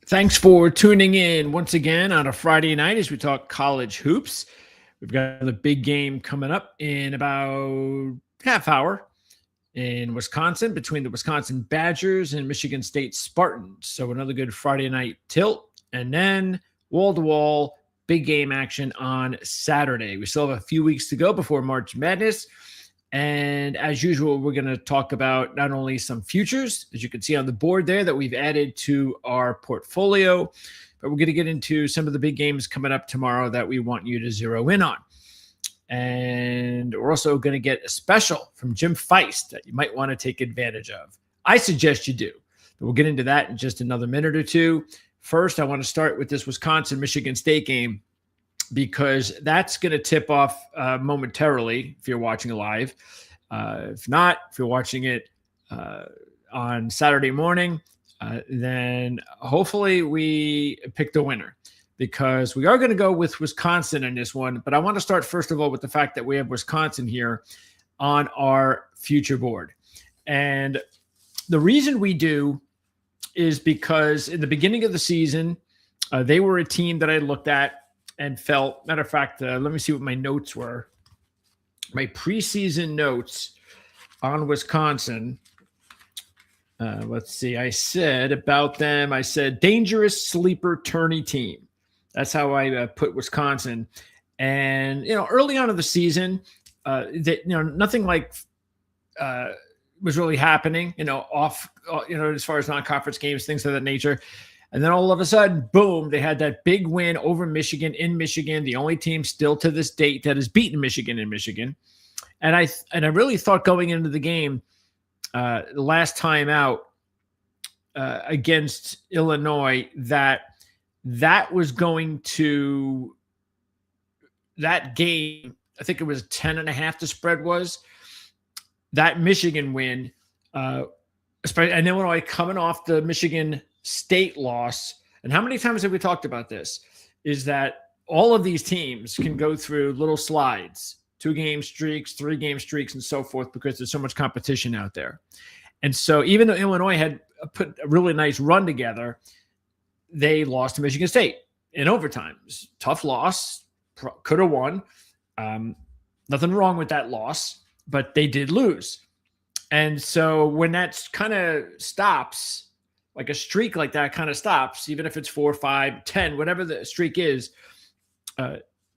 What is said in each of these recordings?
Thanks for tuning in once again on a Friday night as we talk college hoops. We've got the big game coming up in about half hour in Wisconsin between the Wisconsin Badgers and Michigan State Spartans. So another good Friday night tilt, and then wall to wall big game action on Saturday. We still have a few weeks to go before March Madness. And as usual, we're going to talk about not only some futures, as you can see on the board there, that we've added to our portfolio, but we're going to get into some of the big games coming up tomorrow that we want you to zero in on. And we're also going to get a special from Jim Feist that you might want to take advantage of. I suggest you do, but we'll get into that in just another minute or two. First, I want to start with this Wisconsin-Michigan State game, because that's going to tip off momentarily if you're watching live. If not, if you're watching it on Saturday morning, then hopefully we pick the winner, because we are going to go with Wisconsin in this one. But I want to start, first of all, with the fact that we have Wisconsin here on our future board. And the reason we do is because in the beginning of the season, they were a team that I looked at and felt, matter of fact, let me see what my notes were. My preseason notes on Wisconsin. Let's see. I said about them, I said dangerous sleeper tourney team. That's how I put Wisconsin. And, early on in the season, nothing like was really happening, as far as non-conference games, things of that nature. And then all of a sudden, boom, they had that big win over Michigan in Michigan, the only team still to this date that has beaten Michigan in Michigan. And I really thought going into the game, the last time out against Illinois, that was going to – that game, I think it was 10.5 the spread was. That Michigan win, and Illinois coming off the Michigan – State loss, and how many times have we talked about this, is that all of these teams can go through little slides, 2-game streaks, 3-game streaks, and so forth, because there's so much competition out there. And so even though Illinois had put a really nice run together, they lost to Michigan State in overtime. Tough loss, could have won. Nothing wrong with that loss, but they did lose. And so when that kind of stops, like a streak like that kind of stops, even if it's 4, 5, 10, whatever the streak is,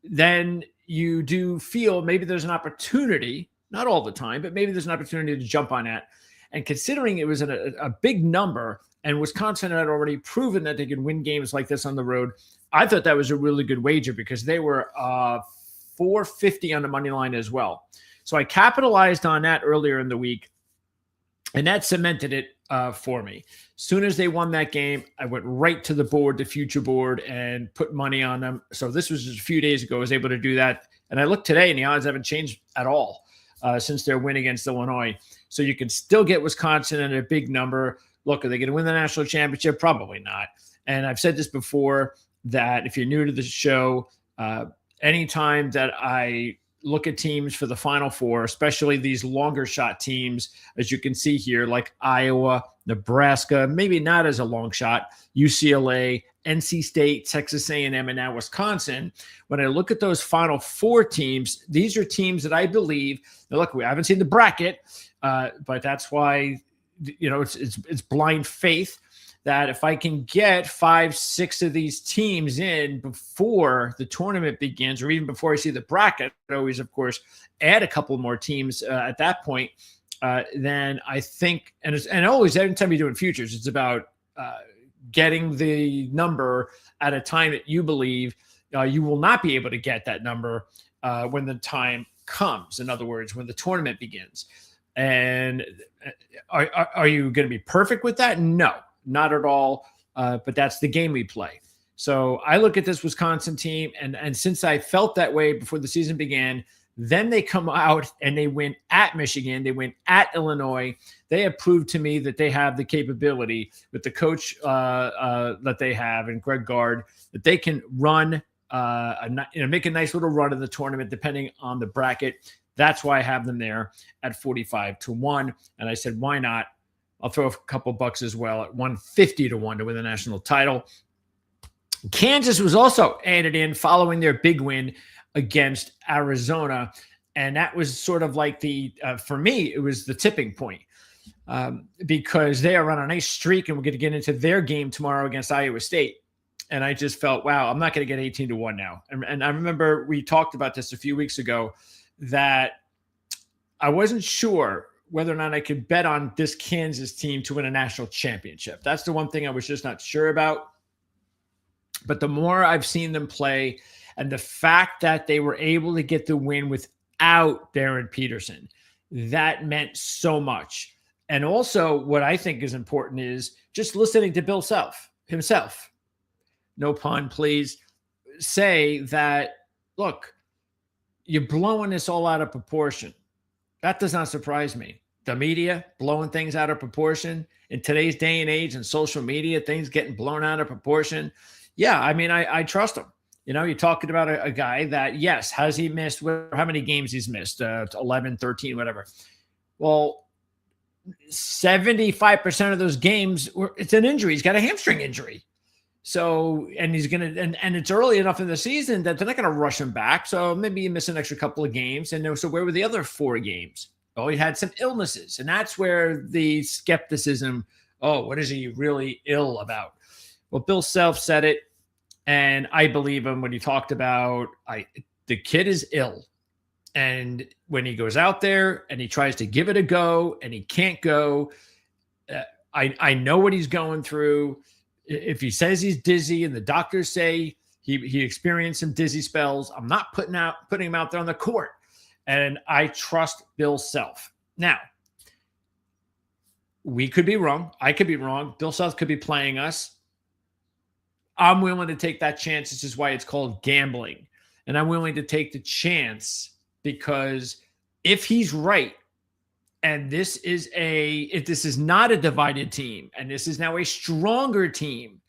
then you do feel maybe there's an opportunity, not all the time, but maybe there's an opportunity to jump on that. And considering it was a big number, and Wisconsin had already proven that they could win games like this on the road, I thought that was a really good wager, because they were 450 on the money line as well. So I capitalized on that earlier in the week, and that cemented it for me. Soon as they won that game, I went right to the board, the future board, and put money on them. So this was just a few days ago. I was able to do that. And I looked today, and the odds haven't changed at all since their win against Illinois. So you can still get Wisconsin in a big number. Look, are they going to win the national championship? Probably not. And I've said this before, that if you're new to the show, anytime that I look at teams for the Final Four, especially these longer shot teams, as you can see here, like Iowa, Nebraska, maybe not as a long shot, UCLA, NC State, Texas A&M, and now Wisconsin. When I look at those Final Four teams, these are teams that I believe, now look, we haven't seen the bracket, but that's why, it's blind faith, that if I can get 5, 6 of these teams in before the tournament begins, or even before I see the bracket, I always, of course, add a couple more teams at that point, then I think, and always, every time you're doing futures, it's about getting the number at a time that you believe you will not be able to get that number when the time comes. In other words, when the tournament begins. And are you going to be perfect with that? No. Not at all, but that's the game we play. So I look at this Wisconsin team, and since I felt that way before the season began, then they come out and they win at Michigan. They win at Illinois. They have proved to me that they have the capability with the coach that they have, and Greg Gard, that they can run, make a nice little run in the tournament depending on the bracket. That's why I have them there at 45-1. And I said, why not I'll throw a couple bucks as well at 150 to 1 to win the national title. Kansas was also added in following their big win against Arizona. And that was sort of like for me, it was the tipping point because they are on a nice streak and we're going to get into their game tomorrow against Iowa State. And I just felt, wow, I'm not going to get 18 to 1 now. And I remember we talked about this a few weeks ago that I wasn't sure whether or not I could bet on this Kansas team to win a national championship. That's the one thing I was just not sure about. But the more I've seen them play and the fact that they were able to get the win without Darren Peterson, that meant so much. And also what I think is important is just listening to Bill Self himself. No pun, please. Say that, look, you're blowing this all out of proportion. That does not surprise me. The media blowing things out of proportion in today's day and age and social media, things getting blown out of proportion. Yeah, I mean, I trust him. You know, you're talking about a guy that, yes, has he missed, how many games he's missed? 11, 13, whatever. Well, 75% of those games, it's an injury. He's got a hamstring injury. So, and he's going to, and it's early enough in the season that they're not going to rush him back. So maybe you miss an extra couple of games. And so where were the other 4 games? Oh, he had some illnesses. And that's where the skepticism, oh, what is he really ill about? Well, Bill Self said it. And I believe him when he talked about the kid is ill. And when he goes out there and he tries to give it a go and he can't go, I know what he's going through. If he says he's dizzy and the doctors say he experienced some dizzy spells, I'm not putting him out there on the court. And I trust Bill Self. Now, we could be wrong. I could be wrong. Bill Self could be playing us. I'm willing to take that chance. This is why it's called gambling. And I'm willing to take the chance because if he's right, and this is not a divided team, and this is now a stronger team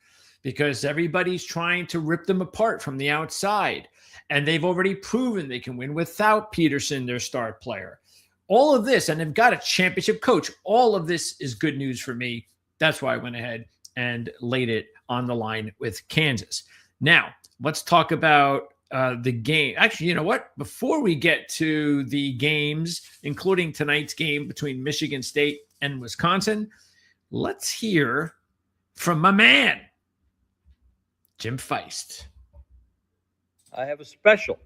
because everybody's trying to rip them apart from the outside. And they've already proven they can win without Peterson, their star player. All of this, and they've got a championship coach. All of this is good news for me. That's why I went ahead and laid it on the line with Kansas. Now, let's talk about the game. Actually, you know what? Before we get to the games, including tonight's game between Michigan State and Wisconsin, let's hear from my man, Jim Feist. I have a special.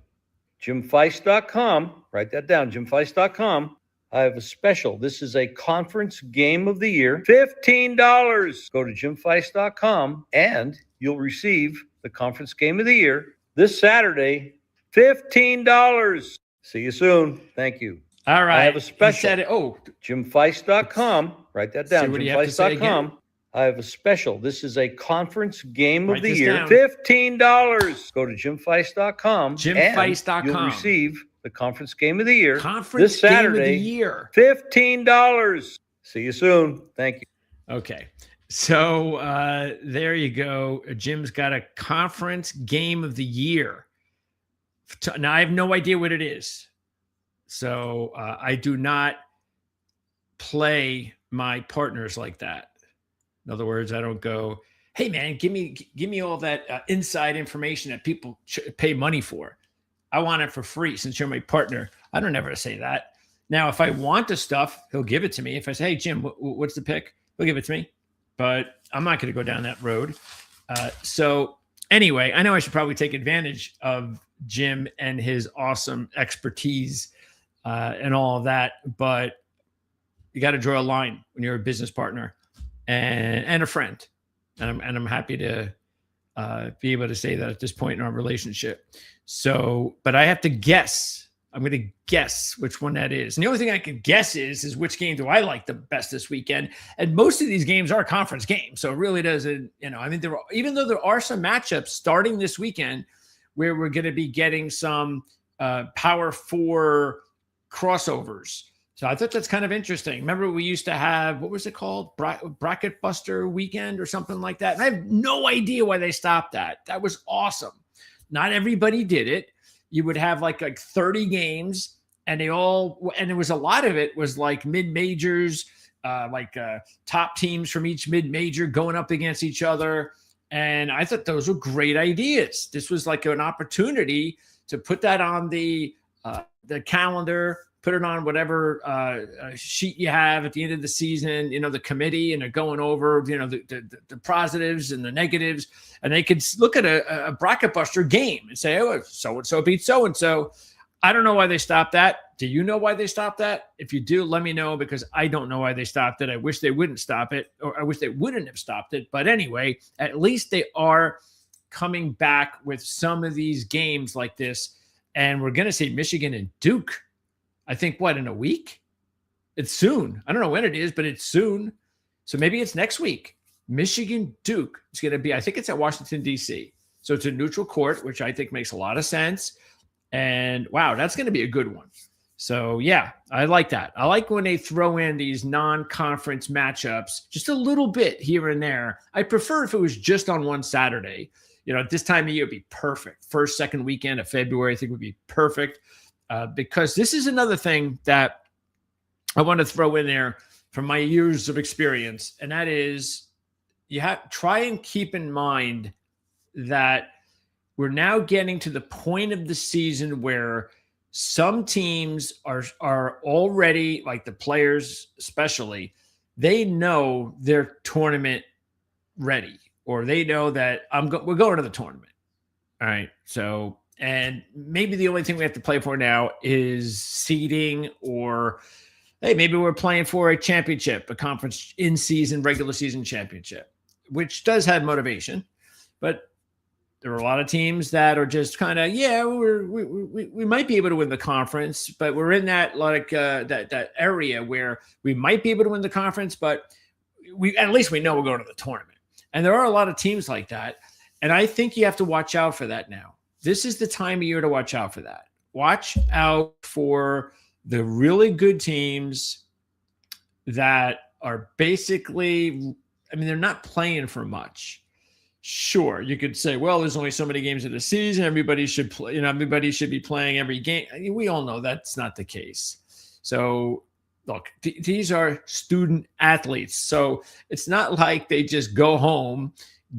JimFeist.com. Write that down, JimFeist.com. I have a special. This is a conference game of the year. $15. Go to JimFeist.com and you'll receive the conference game of the year this Saturday. $15. See you soon. Thank you. All right. I have a special. JimFeist.com. Write that down. JimFeist.com. I have a special. This is a conference game of the year. Down. $15. Go to JimFeist.com. JimFeist.com. And you'll receive the conference game of the year this Saturday. Game of the year. $15. See you soon. Thank you. Okay. So there you go. Jim's got a conference game of the year. Now, I have no idea what it is. So I do not play my partners like that. In other words, I don't go, hey, man, give me all that inside information that people pay money for. I want it for free since you're my partner. I don't ever say that. Now, if I want the stuff, he'll give it to me. If I say, hey, Jim, what's the pick? He'll give it to me. But I'm not going to go down that road. So anyway, I know I should probably take advantage of Jim and his awesome expertise and all of that. But you got to draw a line when you're a business partner and a friend. And I'm happy to be able to say that at this point in our relationship. So, but I have to guess. I'm going to guess which one that is. And the only thing I can guess is which game do I like the best this weekend? And most of these games are conference games. So it really doesn't, I mean, even though there are some matchups starting this weekend where we're going to be getting some Power 4 crossovers. So I thought that's kind of interesting. Remember we used to have, what was it called? Bracket Buster weekend or something like that. And I have no idea why they stopped that. That was awesome. Not everybody did it. You would have like 30 games and there was a lot of it was like mid-majors top teams from each mid-major going up against each other. And I thought those were great ideas. This was like an opportunity to put that on the calendar, put it on whatever sheet you have at the end of the season, the committee, and they're going over, the positives and the negatives. And they could look at a bracket buster game and say, oh, so-and-so beat so-and-so. I don't know why they stopped that. Do you know why they stopped that? If you do, let me know, because I don't know why they stopped it. I wish they wouldn't stop it, or I wish they wouldn't have stopped it. But anyway, at least they are coming back with some of these games like this. And we're going to see Michigan and Duke, I think, in a week? It's soon. I don't know when it is, but it's soon. So maybe it's next week. Michigan, Duke. It's going to be, I think it's at Washington, D.C. So it's a neutral court, which I think makes a lot of sense. And wow, that's going to be a good one. So yeah, I like that. I like when they throw in these non-conference matchups, just a little bit here and there. I prefer if it was just on one Saturday. At this time of year, it'd be perfect. First, second weekend of February, I think would be perfect. Because this is another thing that I want to throw in there from my years of experience. And that is, you have try and keep in mind that we're now getting to the point of the season where some teams are already, like the players especially, they know they're tournament ready, or they know that we're going to the tournament. All right. So, and maybe the only thing we have to play for now is seeding, or hey, maybe we're playing for a championship, a conference in-season, regular season championship, which does have motivation. But there are a lot of teams that are just kind of, we might be able to win the conference, but we're in that that area where we might be able to win the conference, but at least we know we're going to the tournament. And there are a lot of teams like that. And I think you have to watch out for that now. This is the time of year to watch out for that. Watch out for the really good teams that are basically, they're not playing for much. Sure, you could say, well, there's only so many games in the season. Everybody should play, everybody should be playing every game. We all know that's not the case. So look, these are student athletes. So it's not like they just go home,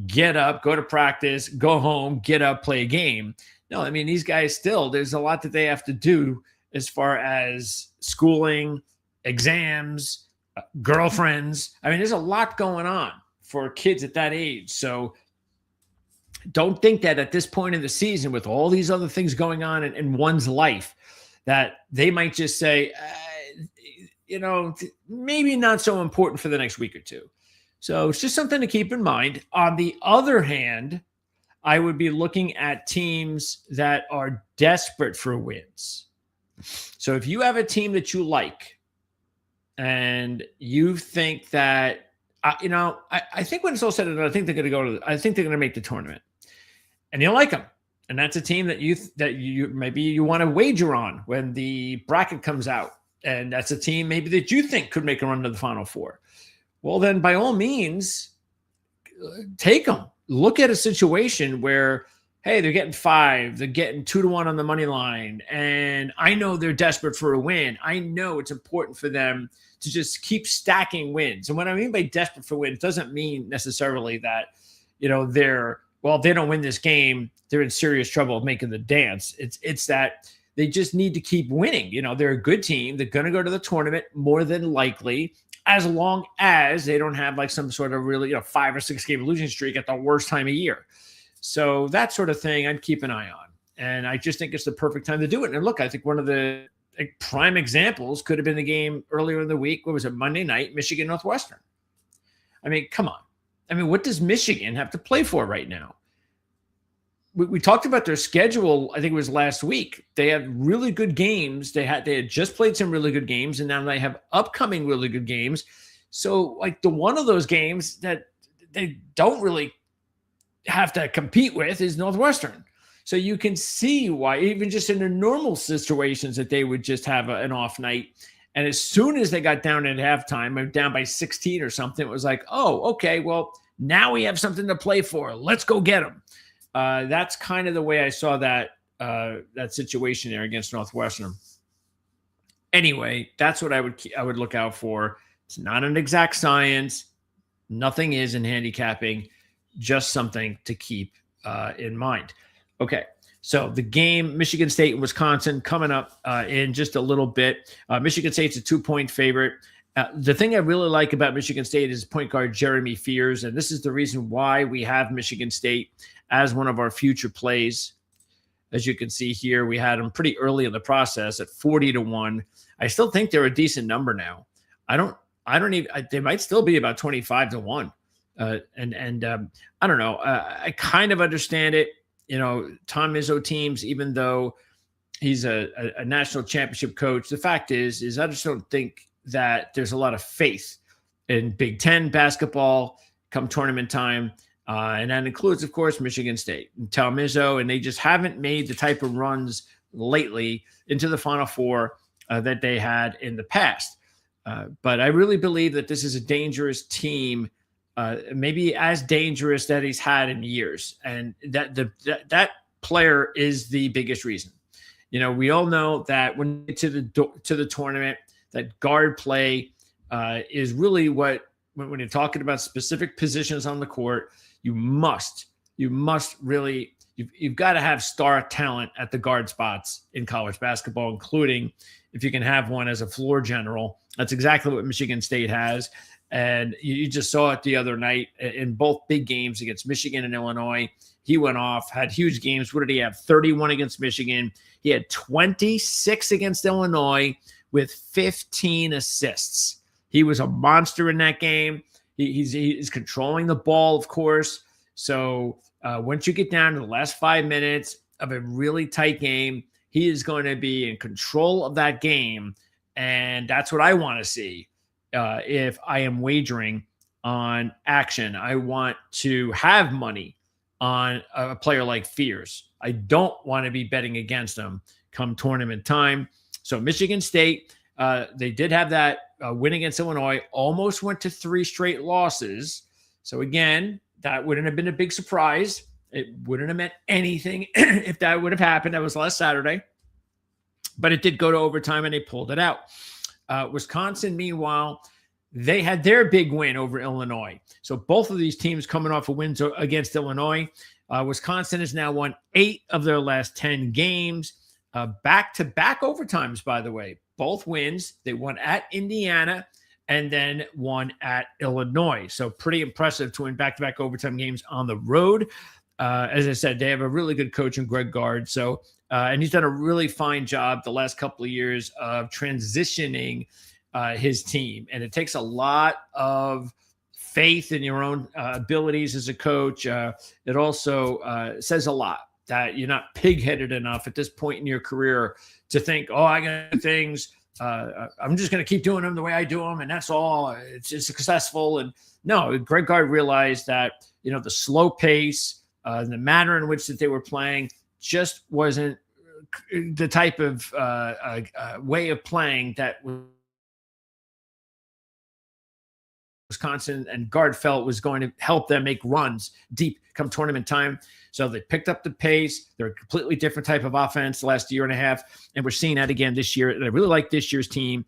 get up, go to practice, go home, get up, play a game. No, these guys still, there's a lot that they have to do as far as schooling, exams, girlfriends. There's a lot going on for kids at that age. So don't think that at this point in the season, with all these other things going on in one's life, that they might just say, maybe not so important for the next week or two. So it's just something to keep in mind. On the other hand, I would be looking at teams that are desperate for wins. So if you have a team that you like and you think that, I think when it's all said and done, I think they're going to make the tournament, and you like them. And that's a team that you maybe you want to wager on when the bracket comes out. And that's a team maybe that you think could make a run to the Final Four. Well, then by all means, take them. Look at a situation where, hey, they're getting 5, they're getting 2-1 on the money line, and I know they're desperate for a win. I know it's important for them to just keep stacking wins. And what I mean by desperate for wins doesn't mean necessarily that, they don't win this game, they're in serious trouble of making the dance. It's that they just need to keep winning. They're a good team. They're going to go to the tournament more than likely, as long as they don't have like some sort of really 5 or 6 game losing streak at the worst time of year. So that sort of thing I'd keep an eye on. And I just think it's the perfect time to do it. And look, I think one of the prime examples could have been the game earlier in the week. What was it? Monday night, Michigan Northwestern. Come on. What does Michigan have to play for right now? We talked about their schedule. I think it was last week. They had really good games. They had just played some really good games, and now they have upcoming really good games. So like the one of those games that they don't really have to compete with is Northwestern. So you can see why, even just in the normal situations, that they would just have an off night. And as soon as they got down at halftime, down by 16 or something, it was like, oh, okay, well, now we have something to play for. Let's go get them. That's kind of the way I saw that situation there against Northwestern. Anyway, that's what I would look out for It's not an exact science. Nothing is in handicapping, just something to keep in mind. Okay, so the game, Michigan State and Wisconsin, coming up in just a little bit. Michigan State's a 2-point favorite. The thing I really like about Michigan State is point guard Jeremy Fears, and this is the reason why we have Michigan State as one of our future plays. As you can see here, we had them pretty early in the process at 40-1. I still think they're a decent number now. I don't even. They might still be about 25-1. I don't know. I kind of understand it. Tom Izzo teams, even though he's a national championship coach, the fact is I just don't think that there's a lot of faith in Big Ten basketball come tournament time. And that includes, of course, Michigan State and Tom Izzo, and they just haven't made the type of runs lately into the Final Four that they had in the past. But I really believe that this is a dangerous team, maybe as dangerous that he's had in years, and that player is the biggest reason. We all know that when you get to the tournament, that guard play is really what, when you're talking about specific positions on the court, you've got to have star talent at the guard spots in college basketball, including if you can have one as a floor general. That's exactly what Michigan State has. And you just saw it the other night in both big games against Michigan and Illinois. He went off, had huge games. What did he have? 31 against Michigan. He had 26 against Illinois with 15 assists. He was a monster in that game. He's controlling the ball, of course. So once you get down to the last 5 minutes of a really tight game, he is going to be in control of that game. And that's what I want to see if I am wagering on action. I want to have money on a player like Fears. I don't want to be betting against him come tournament time. So Michigan State, they did have that win against Illinois, almost went to 3 straight losses. So again, that wouldn't have been a big surprise. It wouldn't have meant anything if that would have happened. That was last Saturday. But it did go to overtime, and they pulled it out. Wisconsin, meanwhile, they had their big win over Illinois. So both of these teams coming off of wins against Illinois. Wisconsin has now won 8 of their last 10 games. Back-to-back overtimes, by the way. Both wins. They won at Indiana and then won at Illinois. So pretty impressive to win back-to-back overtime games on the road. As I said, they have a really good coach in Greg Gard. So, and he's done a really fine job the last couple of years of transitioning his team. And it takes a lot of faith in your own abilities as a coach. It also says a lot that you're not pig-headed enough at this point in your career to think, oh, I got things. I'm just going to keep doing them the way I do them, and that's all. It's successful. And no, Greg Gard realized that, the slow pace, the manner in which that they were playing just wasn't the type of way of playing that Wisconsin and Gard felt was going to help them make runs deep come tournament time. So they picked up the pace. They're a completely different type of offense the last year and a half, and we're seeing that again this year. And I really like this year's team.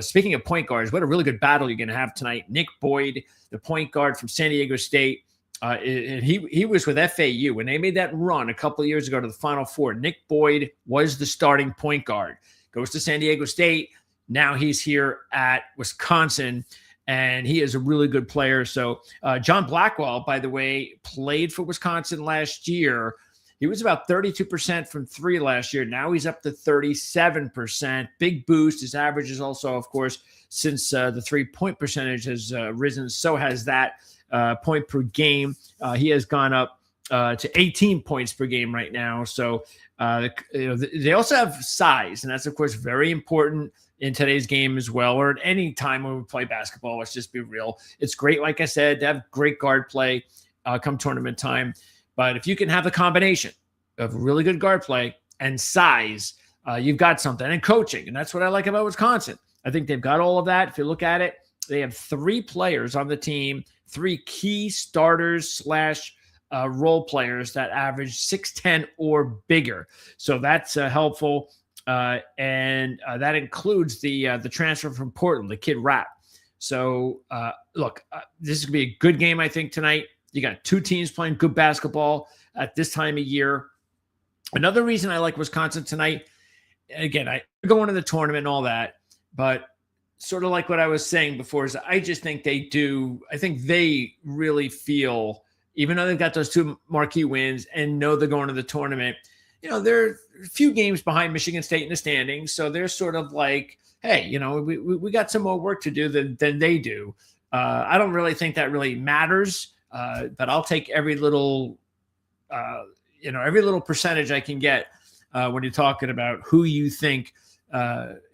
Speaking of point guards, what a really good battle you're going to have tonight. Nick Boyd, the point guard from San Diego State, and he was with FAU when they made that run a couple of years ago to the Final Four. Nick Boyd was the starting point guard. Goes to San Diego State. Now he's here at Wisconsin. And he is a really good player. So John Blackwell, by the way, played for Wisconsin last year. He was about 32% from 3 last year. Now he's up to 37%. Big boost. His average is also, of course, since the 3-point percentage has risen, so has that point per game. He has gone up to 18 points per game right now. So they also have size, and that's, of course, very important in today's game as well, or at any time when we play basketball. Let's just be real. It's great, like I said, to have great guard play come tournament time. But if you can have a combination of really good guard play and size, you've got something. And coaching, and that's what I like about Wisconsin. I think they've got all of that. If you look at it, they have 3 players on the team, 3 key starters / role players that average 6'10" or bigger. So that's helpful. And that includes the transfer from Portland, the kid Rapp. So, look, this is going to be a good game, I think, tonight. You got two teams playing good basketball at this time of year. Another reason I like Wisconsin tonight, again, I go into the tournament and all that, but sort of like what I was saying before, is I just think I think they really feel, even though they've got those two marquee wins and know they're going to the tournament, they're a few games behind Michigan State in the standings. So they're sort of like, hey, we got some more work to do than they do. I don't really think that really matters, but I'll take every little percentage I can get when you're talking about who you think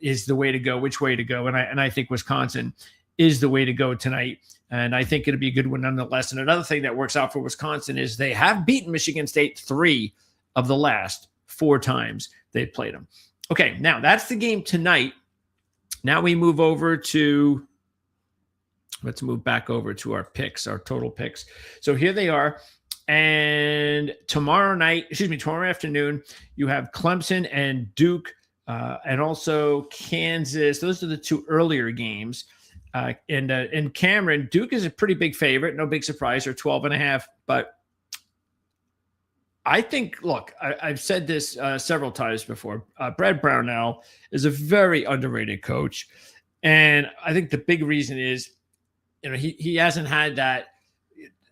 is the way to go, which way to go. And I think Wisconsin is the way to go tonight. And I think it'll be a good one nonetheless. And another thing that works out for Wisconsin is they have beaten Michigan State 3 of the last 4 times they've played them. Okay, now that's the game tonight. Now we move over to, let's move back over to our picks, our total picks. So here they are. And tomorrow afternoon, you have Clemson and Duke, and also Kansas. Those are the 2 earlier games. And Cameron, Duke is a pretty big favorite. No big surprise. They're 12.5. But I think, look, I've said this several times before. Brad Brownell is a very underrated coach. And I think the big reason is, he hasn't had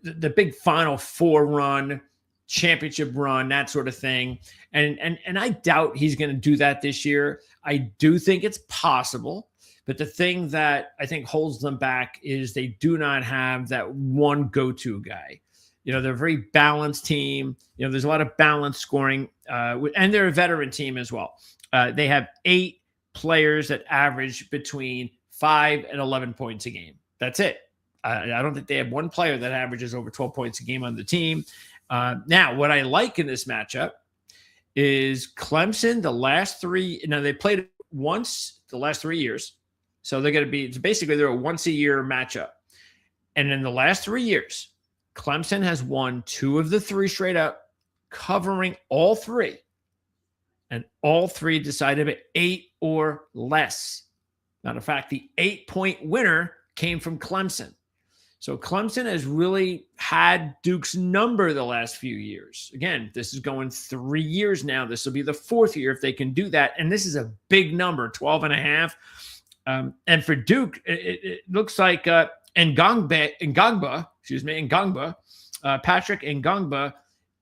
the big Final Four run, championship run, that sort of thing. And I doubt he's going to do that this year. I do think it's possible. But the thing that I think holds them back is they do not have that one go-to guy. They're a very balanced team. There's a lot of balanced scoring, and they're a veteran team as well. They have 8 players that average between 5 and 11 points a game. That's it. I don't think they have one player that averages over 12 points a game on the team. Now, what I like in this matchup is Clemson, the last 3. Now, they played once the last 3 years. So they're going to be, basically, they're a once-a-year matchup. And in the last 3 years, Clemson has won 2 of the 3 straight up, covering all 3. And all 3 decided at 8 or less. Matter of fact, the 8-point winner came from Clemson. So Clemson has really had Duke's number the last few years. Again, this is going 3 years now. This will be the 4th year if they can do that. And this is a big number, 12.5. And for Duke, it looks like Patrick Ngongba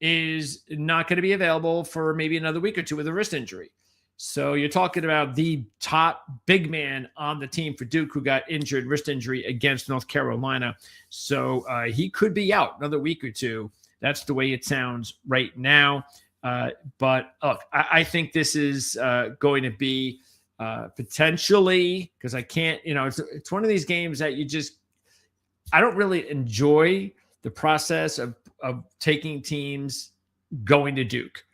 is not going to be available for maybe another week or 2 with a wrist injury. So you're talking about the top big man on the team for Duke who got injured, wrist injury against North Carolina. So he could be out another week or 2. That's the way it sounds right now. But look, I think this is going to be potentially, because I can't, it's one of these games that I don't really enjoy the process of taking teams going to Duke.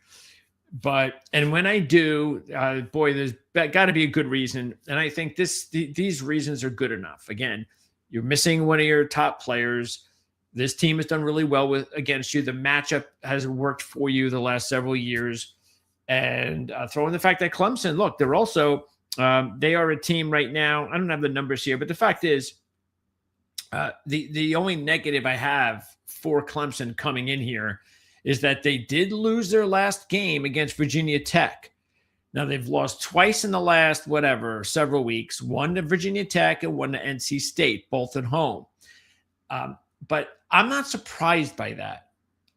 And when I do, there's got to be a good reason. And I think these reasons are good enough. Again, you're missing one of your top players. This team has done really well against you. The matchup has worked for you the last several years. And throw in the fact that Clemson, look, they're also, they are a team right now. I don't have the numbers here, but the fact is, the only negative I have for Clemson coming in here is that they did lose their last game against Virginia Tech. Now, they've lost twice in the last, several weeks. One to Virginia Tech and one to NC State, both at home. But I'm not surprised by that.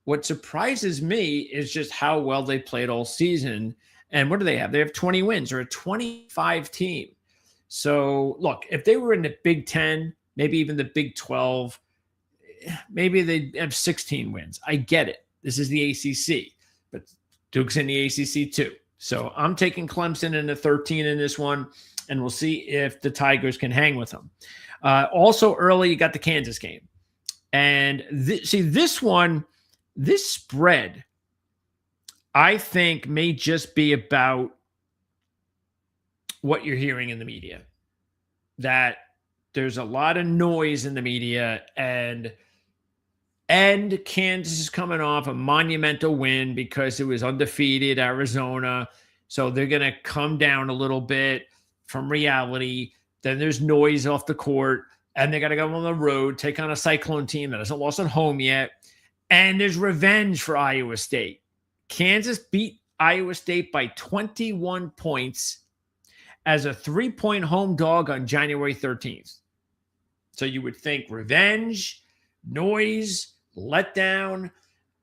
What surprises me is just how well they played all season. And what do they have? They have 20 wins. They're a 25 team. So, look, if they were in the Big Ten, maybe even the Big 12, maybe they'd have 16 wins. I get it. This is the ACC, but Duke's in the ACC too. So I'm taking Clemson in the 13 in this one, and we'll see if the Tigers can hang with them. Also early, you got the Kansas game. And this one, this spread, I think may just be about what you're hearing in the media. That there's a lot of noise in the media, and Kansas is coming off a monumental win because it was undefeated Arizona. So they're going to come down a little bit from reality. Then there's noise off the court. and they got to go on the road, take on a Cyclone team that hasn't lost at home yet. And there's revenge for Iowa State. Kansas beat Iowa State by 21 points as a 3-point home dog on January 13th. So you would think revenge, noise, letdown.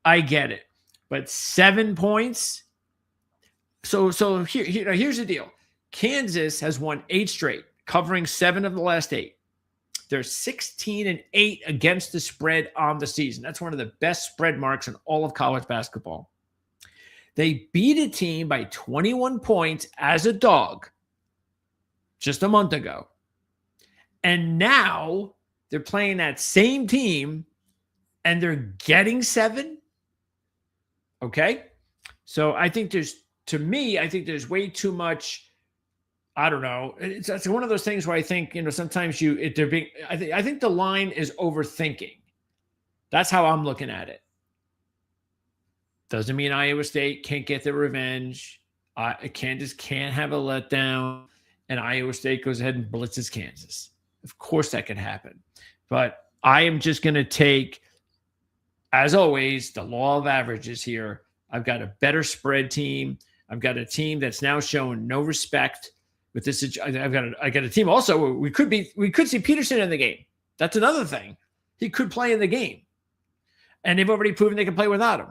I get it. But 7 points. So here's the deal. Kansas has won 8 straight, covering 7 of the last 8. They're 16-8 against the spread on the season. That's one of the best spread marks in all of college basketball. They beat a team by 21 points as a dog just a month ago. And now they're playing that same team and they're getting 7. Okay. So I think there's way too much. I don't know. It's one of those things where I think, sometimes I think the line is overthinking. That's how I'm looking at it. Doesn't mean Iowa State can't get their revenge. Kansas can't have a letdown, and Iowa State goes ahead and blitzes Kansas. Of course that could happen. But I am just going to take, as always, the law of averages here. I've got a better spread team. I've got a team that's now showing no respect with this. I got a team also where we could see Peterson in the game. That's another thing. He could play in the game. And they've already proven they can play without him.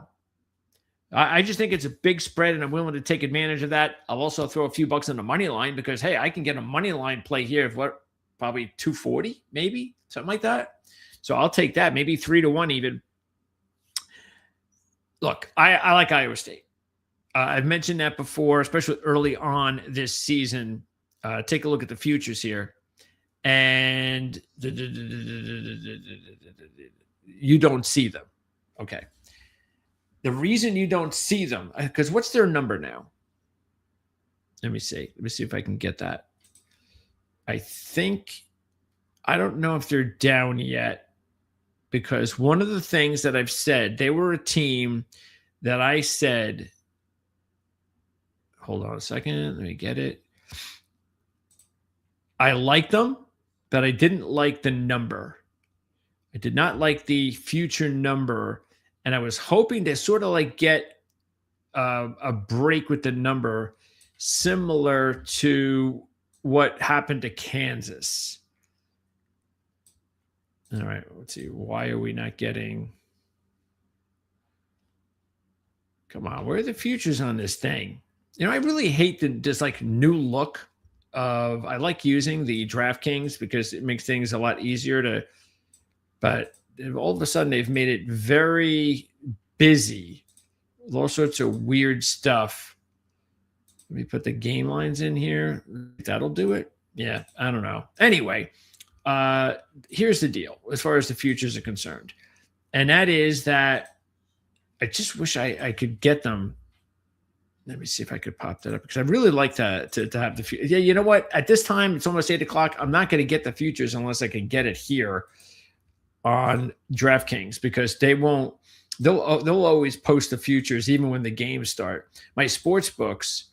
I just think it's a big spread, and I'm willing to take advantage of that. I'll also throw a few bucks on the money line because, hey, I can get a money line play here of probably 240, maybe something like that. So I'll take that, maybe 3-1 even. Look, I like Iowa State. I've mentioned that before, especially early on this season. Take a look at the futures here, and you don't see them. Okay. The reason you don't see them, because what's their number now? Let me see. Let me see if I can get that. I don't know if they're down yet, because one of the things that I've said, they were a team that I said, hold on a second, let me get it. I liked them, but I didn't like the number. I did not like the future number. And I was hoping to sort of like get a break with the number similar to what happened to Kansas. All right, let's see. Why are we not getting? Come on, where are the futures on this thing? I really hate this like new look of. I like using the DraftKings because it makes things a lot easier but all of a sudden they've made it very busy with all sorts of weird stuff. Let me put the game lines in here. That'll do it. Yeah, I don't know. Anyway, here's the deal as far as the futures are concerned. And that is that I just wish I could get them. Let me see if I could pop that up because I'd really like to have the future. Yeah, you know what? At this time, it's almost 8 o'clock. I'm not going to get the futures unless I can get it here on DraftKings because they'll always post the futures even when the games start. My sports books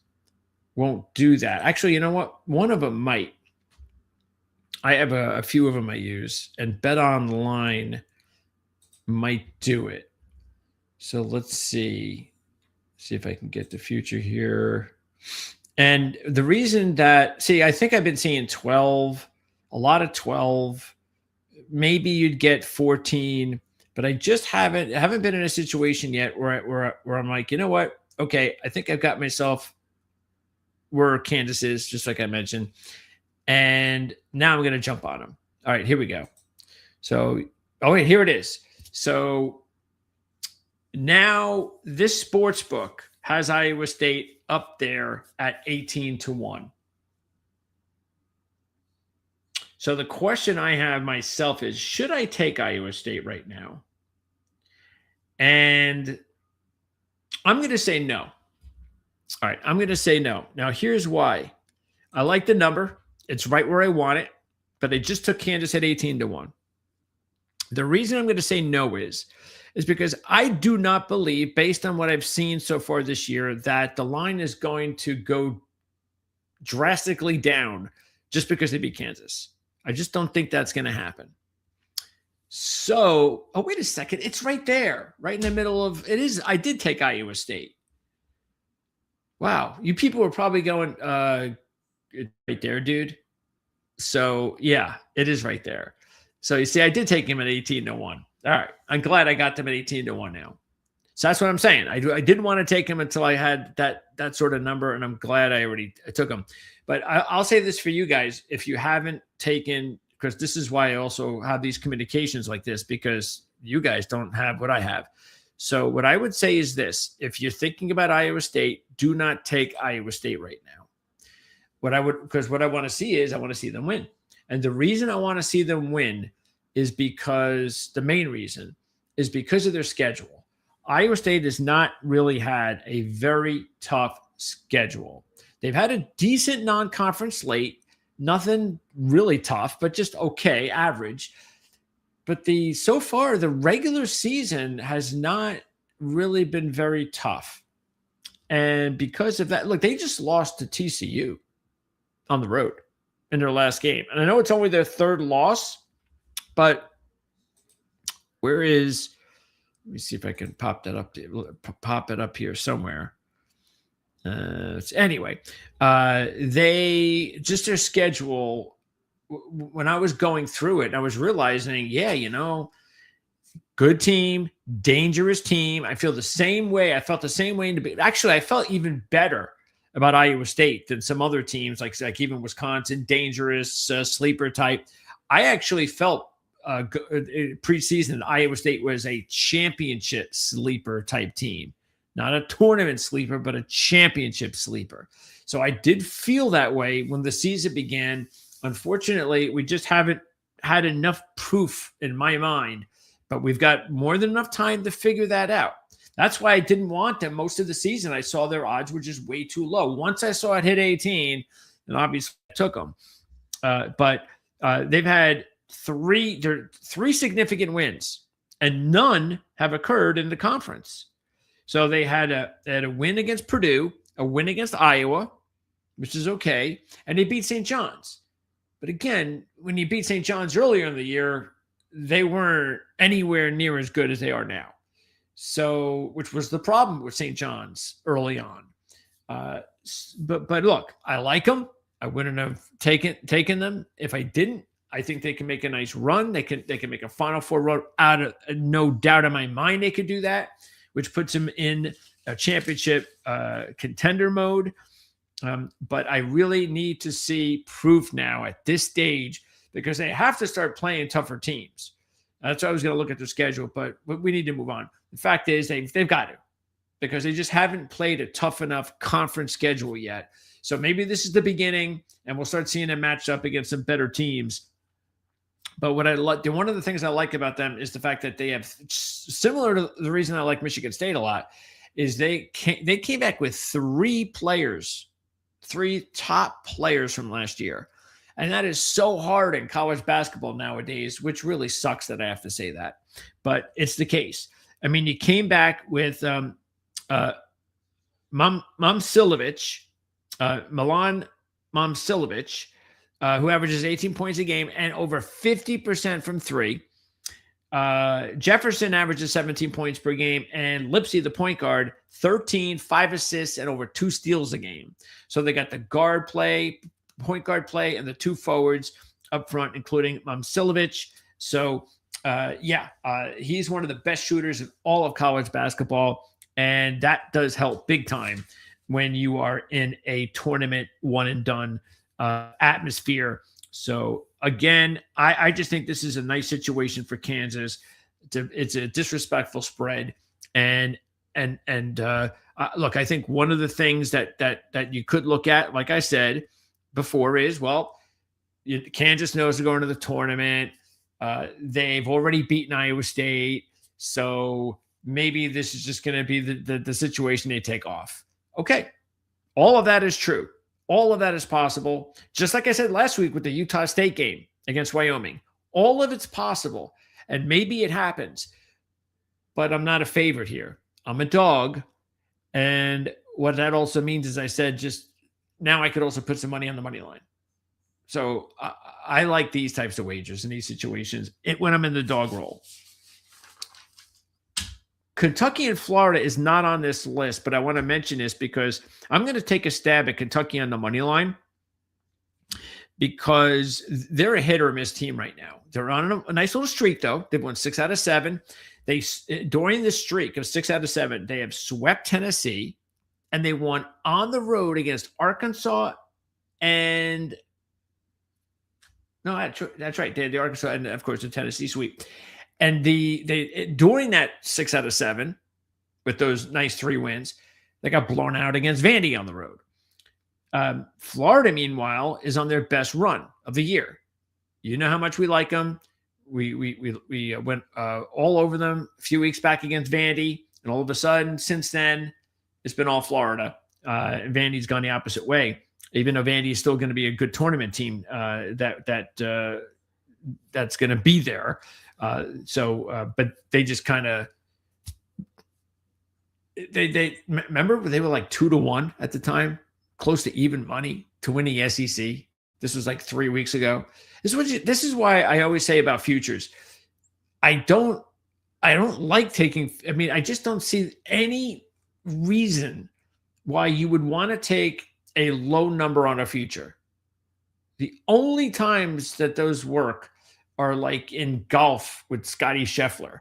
won't do that. Actually, you know what? One of them might. I have a few of them I use, and Bet Online might do it. So let's see if I can get the future here. And the reason that, I think I've been seeing 12, a lot of 12. Maybe you'd get 14, but I just haven't been in a situation yet where I'm like, you know what? Okay, I think I've got myself where Kansas is, just like I mentioned, and now I'm going to jump on them. All right, here we go. So, here it is. So now this sports book has Iowa State up there at 18-1. So the question I have myself is, should I take Iowa State right now? And I'm going to say no. All right, I'm going to say no. Now, here's why. I like the number. It's right where I want it, but I just took Kansas at 18-1. The reason I'm going to say no is because I do not believe, based on what I've seen so far this year, that the line is going to go drastically down just because they beat Kansas. I just don't think that's going to happen. So, oh, wait a second. It's right there, right in the middle of it is. I did take Iowa State. Wow. You people were probably going, it's right there, dude. So, yeah, it is right there. So, you see, I did take him at 18-1. All right. I'm glad I got them at 18-1 now. So that's what I'm saying. I didn't want to take him until I had that sort of number, and I'm glad I took him. But I'll say this for you guys: if you haven't taken, because this is why I also have these communications like this, because you guys don't have what I have. So what I would say is this: if you're thinking about Iowa State, do not take Iowa State right now. Because what I want to see is I want to see them win, and the reason I want to see them win is because the main reason is because of their schedule. Iowa State has not really had a very tough schedule. They've had a decent non-conference slate, nothing really tough, but just okay, average. But so far, the regular season has not really been very tough. And because of that, look, they just lost to TCU on the road in their last game. And I know it's only their third loss, but let me see if I can pop it up here somewhere. Anyway, their schedule, when I was going through it, I was realizing, good team, dangerous team. I feel the same way. I felt the same way. Actually, I felt even better about Iowa State than some other teams, like even Wisconsin, dangerous, sleeper type. I actually felt preseason Iowa State was a championship sleeper type team, not a tournament sleeper, but a championship sleeper. So I did feel that way when the season began. Unfortunately, we just haven't had enough proof in my mind, but we've got more than enough time to figure that out. That's why I didn't want them most of the season. I saw their odds were just way too low. Once I saw it hit 18, then obviously I took them. But they've had three significant wins, and none have occurred in the conference. So they had a win against Purdue, a win against Iowa, which is okay, and they beat St. John's. But again, when you beat St. John's earlier in the year, they weren't anywhere near as good as they are now. So, which was the problem with St. John's early on. But look, I like them. I wouldn't have taken them if I didn't. I think they can make a nice run. They can make a Final Four run out of no doubt in my mind. They could do that, which puts them in a championship contender mode. But I really need to see proof now at this stage, because they have to start playing tougher teams. That's why I was going to look at their schedule, but we need to move on. The fact is they've got to, because they just haven't played a tough enough conference schedule yet. So maybe this is the beginning, and we'll start seeing them matched up against some better teams. But what I like, one of the things I like about them is the fact that they have, similar to the reason I like Michigan State a lot, is they came back with three top players from last year. And that is so hard in college basketball nowadays, which really sucks that I have to say that. But it's the case. I mean, you came back with Milan Momcilovic, who averages 18 points a game and over 50% from three. Jefferson averages 17 points per game, and Lipsy, the point guard, 13, 5 assists, and over 2 steals a game. So they got the point guard play, and the 2 forwards up front, including Momcilovic. So, he's one of the best shooters in all of college basketball, and that does help big time when you are in a tournament one-and-done atmosphere. So, again, I just think this is a nice situation for Kansas. It's a disrespectful spread, and look, I think one of the things that you could look at, like I said before, is Kansas knows they're going to the tournament. They've already beaten Iowa State, so maybe this is just going to be the situation they take off. Okay, all of that is true. All of that is possible. Just like I said last week with the Utah State game against Wyoming, all of it's possible, and maybe it happens. But I'm not a favorite here. I'm a dog, and what that also means is, I said, just now I could also put some money on the money line. So I like these types of wagers in these situations when I'm in the dog roll. Kentucky and Florida is not on this list, but I want to mention this because I'm going to take a stab at Kentucky on the money line because they're a hit or miss team right now. They're on a nice little streak, though. They've won 6 out of 7. During this streak of 6 out of 7, they have swept Tennessee, and they won on the road against Arkansas and no, that's right. They had the Arkansas and of course the Tennessee sweep. And during that 6 out of 7 with those nice 3 wins, they got blown out against Vandy on the road. Florida, meanwhile, is on their best run of the year. You know how much we like them. We went all over them a few weeks back against Vandy, and all of a sudden, since then, it's been all Florida. Vandy's gone the opposite way. Even though Vandy is still going to be a good tournament team, that's going to be there. But they just kind of they remember they were like 2-1 at the time, close to even money to win the SEC. This was like 3 weeks ago. This is why I always say about futures. I don't like taking. I mean, I just don't see any reason why you would want to take a low number on a future. The only times that those work are like in golf with Scotty Scheffler.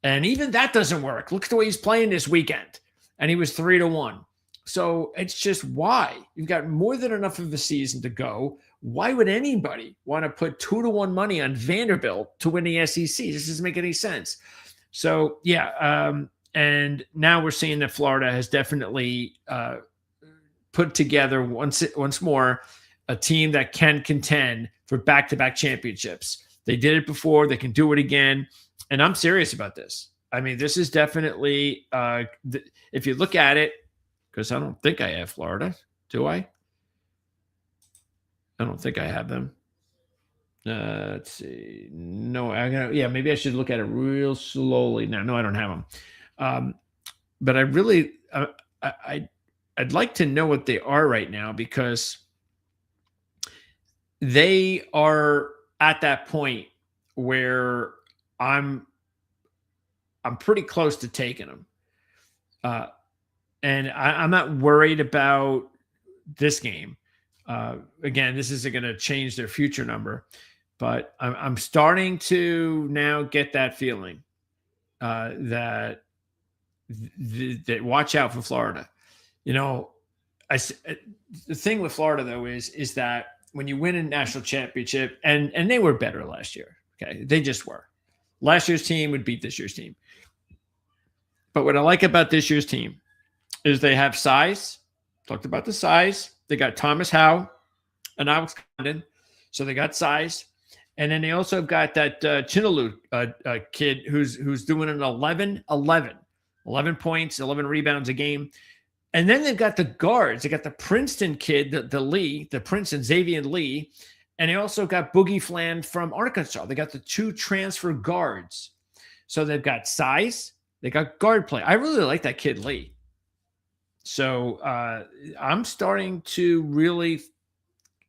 And even that doesn't work. Look at the way he's playing this weekend. And he was 3-1. So it's just why? You've got more than enough of the season to go. Why would anybody want to put 2-1 money on Vanderbilt to win the SEC? This doesn't make any sense. So, yeah. And now we're seeing that Florida has definitely put together once more a team that can contend for back-to-back championships. They did it before. They can do it again. And I'm serious about this. I mean, this is definitely, if you look at it, because I don't think I have Florida. Do I? I don't think I have them. Let's see. No, maybe I should look at it real slowly now. No, I don't have them. But I really, I'd like to know what they are right now because they are at that point where I'm pretty close to taking them. And I'm not worried about this game. Again, this isn't going to change their future number, but I'm starting to now get that feeling that watch out for Florida. You know, the thing with Florida though is that when you win a national championship, and they were better last year. Okay, they just were. Last year's team would beat this year's team. But what I like about this year's team is they have size. Talked about the size. They got Thomas Howe and Alex Condon. So they got size. And then they also got that Chinalu kid who's doing an 11 points, 11 rebounds a game. And then they've got the guards. They got the Princeton kid, the Princeton Xavier Lee. And they also got Boogie Flan from Arkansas. They got the 2 transfer guards. So they've got size. They got guard play. I really like that kid Lee. So I'm starting to really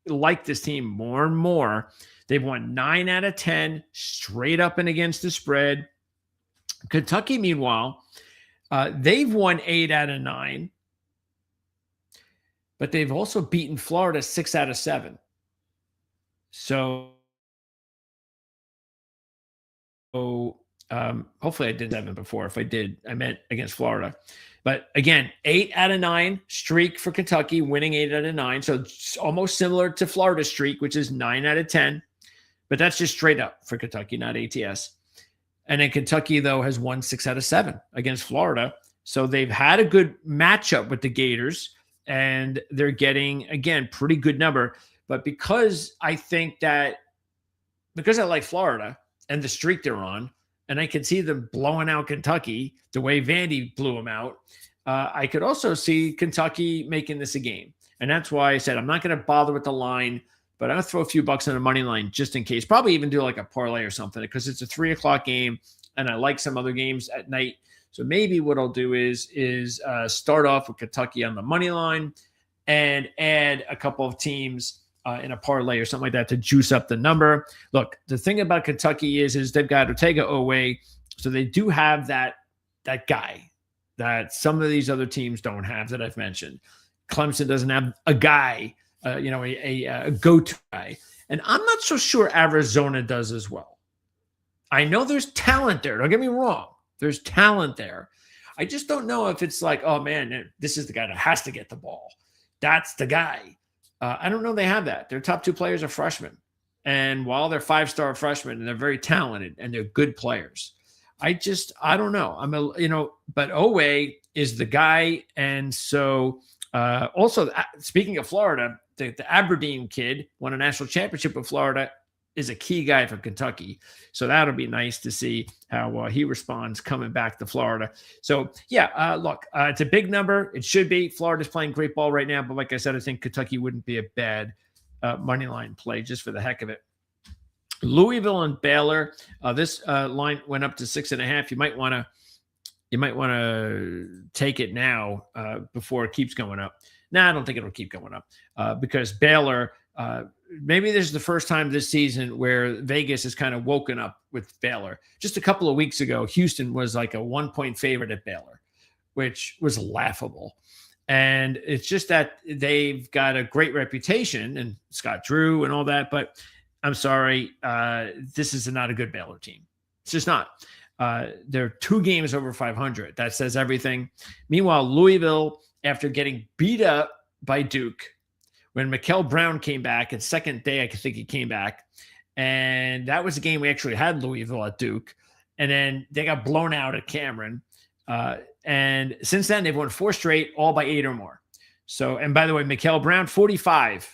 like this team more and more. They've won 9 out of 10 straight up and against the spread. Kentucky, meanwhile, they've won 8 out of 9. But they've also beaten Florida 6 out of 7. So hopefully I did that before. If I did, I meant against Florida. But again, 8 out of 9 streak for Kentucky, winning 8 out of 9. So it's almost similar to Florida's streak, which is 9 out of 10. But that's just straight up for Kentucky, not ATS. And then Kentucky, though, has won 6 out of 7 against Florida. So they've had a good matchup with the Gators. And they're getting, again, pretty good number. But because I like Florida and the streak they're on, and I could see them blowing out Kentucky the way Vandy blew them out, I could also see Kentucky making this a game. And that's why I said I'm not going to bother with the line, but I'm going to throw a few bucks on the money line just in case. Probably even do like a parlay or something because it's a 3:00 game, and I like some other games at night. So maybe what I'll do is start off with Kentucky on the money line and add a couple of teams in a parlay or something like that to juice up the number. Look, the thing about Kentucky is they've got Ortega-Oweh, so they do have that guy that some of these other teams don't have that I've mentioned. Clemson doesn't have a guy, a go-to guy. And I'm not so sure Arizona does as well. I know there's talent there. Don't get me wrong. There's talent there. I just don't know if it's like, oh, man, this is the guy that has to get the ball. That's the guy. I don't know they have that. Their top two players are freshmen. And while they're five-star freshmen and they're very talented and they're good players, I don't know. But Oweh is the guy. And so also, speaking of Florida, the Aberdeen kid won a national championship with Florida, is a key guy for Kentucky. So that'll be nice to see how he responds coming back to Florida. So, look, it's a big number. It should be. Florida's playing great ball right now. But like I said, I think Kentucky wouldn't be a bad money line play just for the heck of it. Louisville and Baylor. This line went up to 6.5. You might want to take it now before it keeps going up. I don't think it'll keep going up because Baylor, maybe this is the first time this season where Vegas has kind of woken up with Baylor. Just a couple of weeks ago, Houston was like a 1-point favorite at Baylor, which was laughable. And it's just that they've got a great reputation and Scott Drew and all that. But I'm sorry, this is not a good Baylor team. It's just not. They're 2 games over 500. That says everything. Meanwhile, Louisville, after getting beat up by Duke, when Mikel Brown came back, and second day, I think he came back. And that was a game we actually had Louisville at Duke. And then they got blown out at Cameron. And since then, they've won 4 straight, all by 8 or more. So, and by the way, Mikel Brown, 45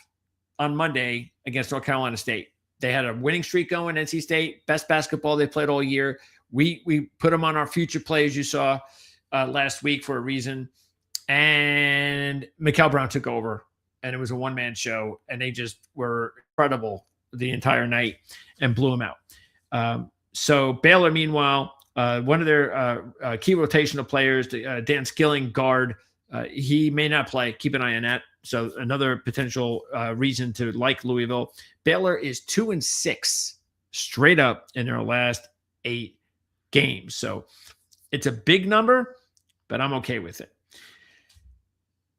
on Monday against North Carolina State. They had a winning streak going, NC State, best basketball they played all year. We put them on our future plays you saw last week for a reason. And Mikel Brown took over, and it was a one-man show, and they just were incredible the entire night and blew them out. So Baylor, meanwhile, one of their key rotational players, Dan Skilling, guard, he may not play. Keep an eye on that. So another potential reason to like Louisville. Baylor is 2-6 straight up in their last 8 games. So it's a big number, but I'm okay with it.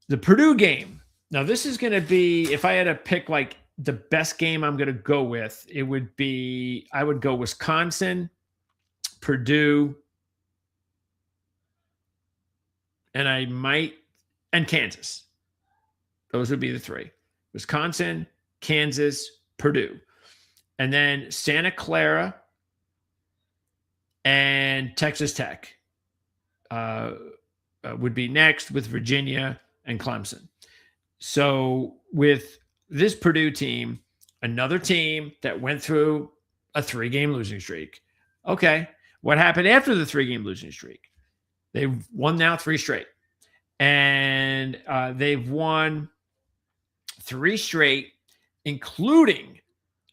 The Purdue game. Now, this is going to be, if I had to pick like the best game I'm going to go with, it would be, I would go Wisconsin, Purdue, and Kansas. Those would be the 3. Wisconsin, Kansas, Purdue. And then Santa Clara and Texas Tech would be next, with Virginia and Clemson. So with this Purdue team, another team that went through a 3-game losing streak. Okay, what happened after the 3-game losing streak? They've won now 3 straight. And they've won 3 straight, including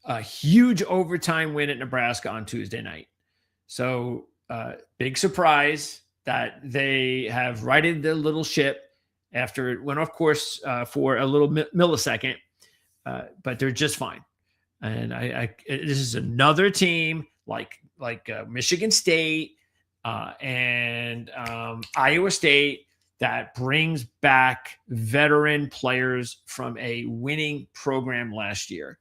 a huge overtime win at Nebraska on Tuesday night. So big surprise that they have righted the little ship after it went off course for a little millisecond, but they're just fine. And this is another team like Michigan State and Iowa State that brings back veteran players from a winning program last year.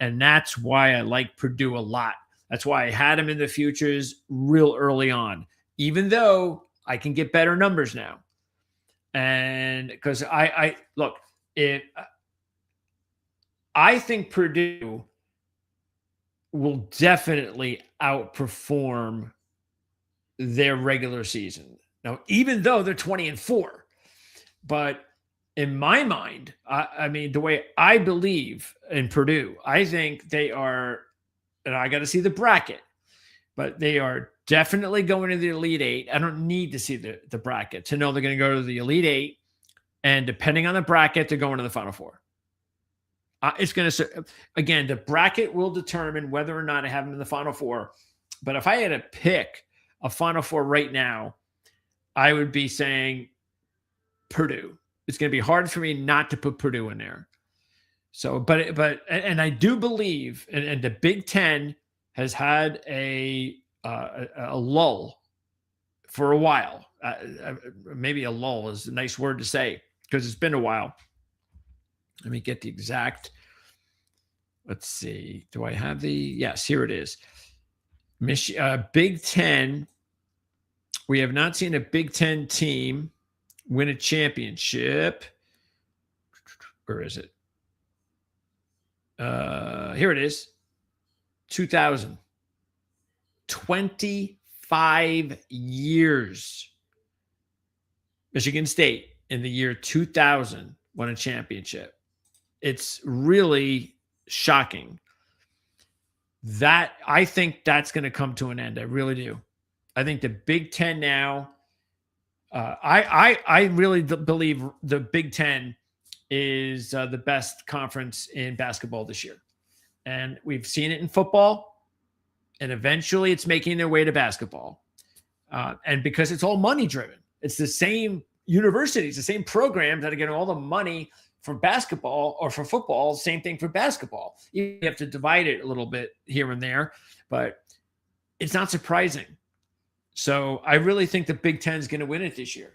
And that's why I like Purdue a lot. That's why I had them in the futures real early on, even though I can get better numbers now. And because I think Purdue will definitely outperform their regular season. Now, even though they're 20-4, but in my mind, I mean, the way I believe in Purdue, I think they are, and I got to see the bracket, but they are definitely going to the Elite 8. I don't need to see the bracket to know they're going to go to the Elite 8. And depending on the bracket, they're going to the Final Four. It's going to, again, the bracket will determine whether or not I have them in the Final Four. But if I had to pick a Final Four right now, I would be saying Purdue. It's going to be hard for me not to put Purdue in there. So, and I do believe, and the Big Ten has had a lull for a while. Maybe a lull is a nice word to say because it's been a while. Let me get the exact. Let's see. Do I have the? Yes, here it is. Big Ten. We have not seen a Big Ten team win a championship. Where is it? Here it is. 2000. 25 years. Michigan State in the year 2000 won a championship. It's really shocking. That I think that's going to come to an end. I really do. I think the Big Ten now. I really believe the Big Ten is the best conference in basketball this year, and we've seen it in football, and eventually it's making their way to basketball, and because it's all money driven, it's the same universities, the same programs that are getting all the money for basketball or for football. Same thing for basketball. You have to divide it a little bit here and there, but it's not surprising. So I really think the Big Ten is going to win it this year.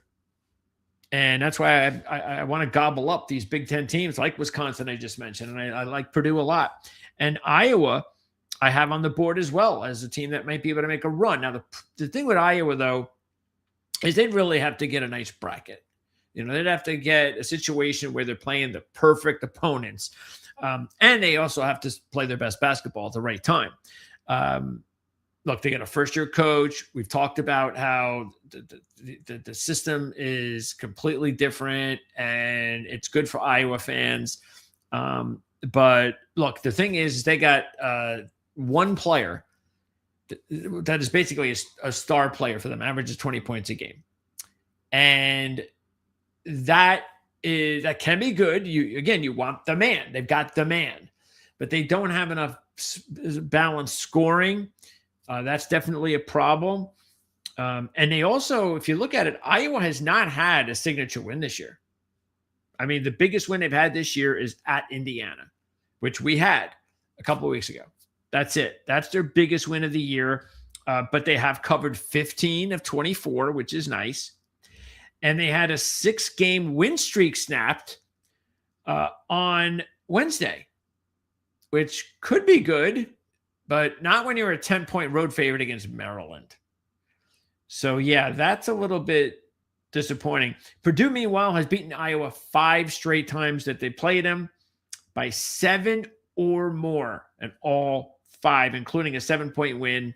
And that's why I want to gobble up these Big Ten teams like Wisconsin I just mentioned. And I like Purdue a lot. And Iowa, I have on the board as well as a team that might be able to make a run. Now, the thing with Iowa, though, is they'd really have to get a nice bracket. They'd have to get a situation where they're playing the perfect opponents. And they also have to play their best basketball at the right time. Look, they got a first-year coach. We've talked about how the system is completely different, and it's good for Iowa fans. But look, the thing is they got one player that is basically a star player for them, averages 20 points a game. And that can be good. You want the man. They've got the man. But they don't have enough balanced scoring. That's definitely a problem. And they also, if you look at it, Iowa has not had a signature win this year. I mean, the biggest win they've had this year is at Indiana, which we had a couple of weeks ago. That's it. That's their biggest win of the year. But they have covered 15 of 24, which is nice. And they had a 6-game win streak snapped on Wednesday, which could be good, but not when you're a 10-point road favorite against Maryland. So, yeah, that's a little bit disappointing. Purdue, meanwhile, has beaten Iowa 5 straight times that they played them by 7 or more, and all 5, including a 7-point win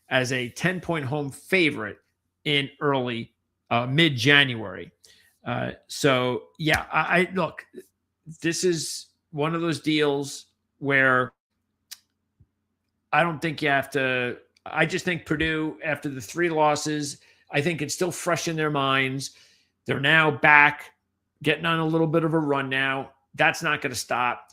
as a 10-point home favorite in early mid-January. So, yeah, I look, this is one of those deals where I don't think you have to. I just think Purdue, after the 3 losses, I think it's still fresh in their minds. They're now back, getting on a little bit of a run now. That's not going to stop.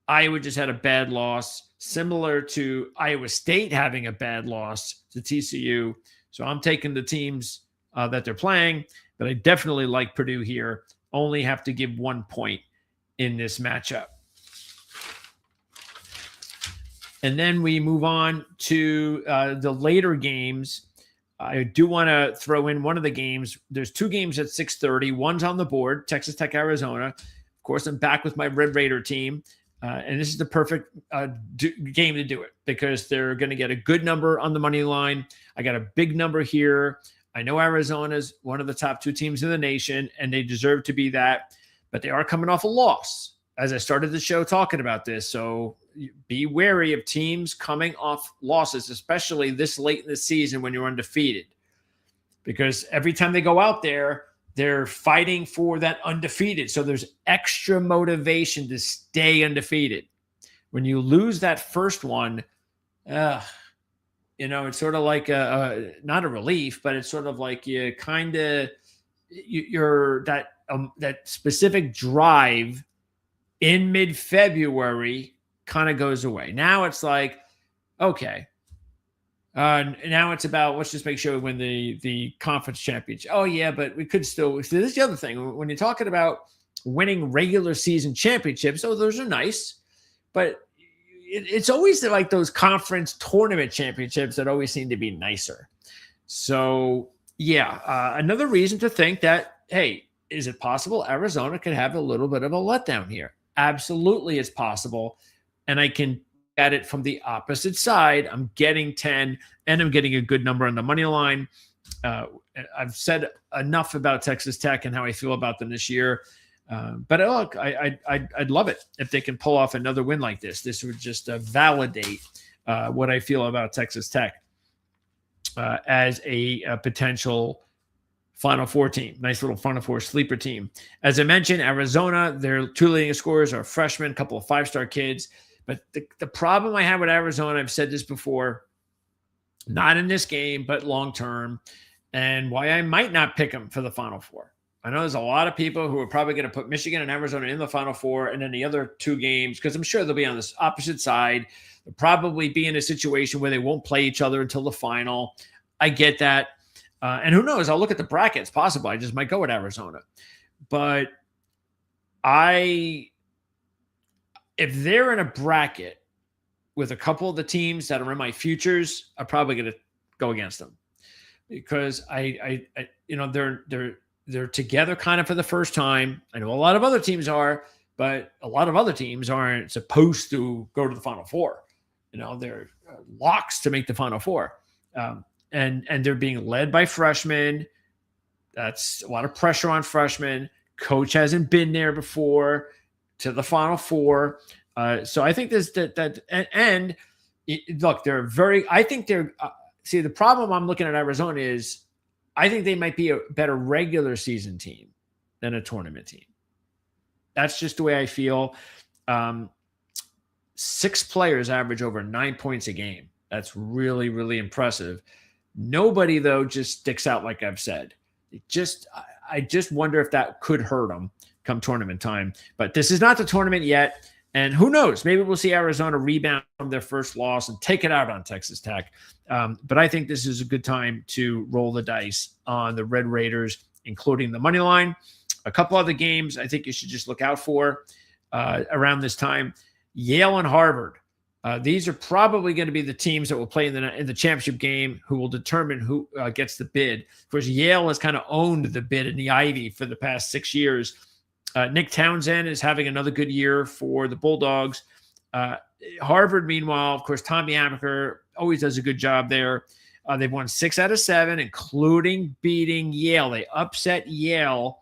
Iowa just had a bad loss, similar to Iowa State having a bad loss to TCU. So I'm taking the teams that they're playing, but I definitely like Purdue here. Only have to give 1 point in this matchup. And then we move on to the later games. I do want to throw in one of the games. There's 2 games at 6:30. One's on the board, Texas Tech, Arizona. Of course, I'm back with my Red Raider team. And this is the perfect game to do it because they're going to get a good number on the money line. I got a big number here. I know Arizona's one of the top 2 teams in the nation, and they deserve to be that. But they are coming off a loss, as I started the show talking about this. So be wary of teams coming off losses, especially this late in the season when you're undefeated. Because every time they go out there, they're fighting for that undefeated. So there's extra motivation to stay undefeated. When you lose that first one, it's sort of like not a relief, but it's sort of like you kind of you're that specific drive in mid-February kind of goes away. Now it's like, okay. Now it's about, let's just make sure we win the conference championship. Oh, yeah, but we could still. So this is the other thing. When you're talking about winning regular season championships. Oh, those are nice, but it's always like those conference tournament championships that always seem to be nicer. So yeah, another reason to think that, hey, is it possible Arizona could have a little bit of a letdown here? Absolutely, it's possible. And I can at it from the opposite side. I'm getting 10 and I'm getting a good number on the money line. I've said enough about Texas Tech and how I feel about them this year. But look, I'd love it if they can pull off another win like this. This would just validate what I feel about Texas Tech as a potential Final Four team. Nice little Final Four sleeper team. As I mentioned, Arizona, their two leading scorers are freshmen, a couple of five-star kids. But the problem I have with Arizona, I've said this before, not in this game, but long-term, and why I might not pick them for the Final Four. I know there's a lot of people who are probably going to put Michigan and Arizona in the Final Four and then the other two games, because I'm sure they'll be on this opposite side. They'll probably be in a situation where they won't play each other until the final. I get that. And who knows? I'll look at the brackets. Possible. I just might go with Arizona. But if they're in a bracket with a couple of the teams that are in my futures, I'm probably going to go against them because they're together kind of for the first time. I know a lot of other teams are, but a lot of other teams aren't supposed to go to the Final Four. They're locks to make the Final Four. And they're being led by freshmen. That's a lot of pressure on freshmen. Coach hasn't been there before to the Final Four. So I think there's look, see, the problem I'm looking at Arizona is I think they might be a better regular season team than a tournament team. That's just the way I feel. 6 players average over 9 points a game. That's really, really impressive. Nobody, though, just sticks out like I've said. I just wonder if that could hurt them come tournament time. But this is not the tournament yet. And who knows? Maybe we'll see Arizona rebound from their first loss and take it out on Texas Tech. But I think this is a good time to roll the dice on the Red Raiders, including the money line. A couple other games I think you should just look out for around this time. Yale and Harvard. These are probably going to be the teams that will play in the championship game who will determine who gets the bid. Of course, Yale has kind of owned the bid in the Ivy for the past 6 years. Nick Townsend is having another good year for the Bulldogs. Harvard, meanwhile, of course, Tommy Amaker always does a good job there. They've won 6 out of 7, including beating Yale. They upset Yale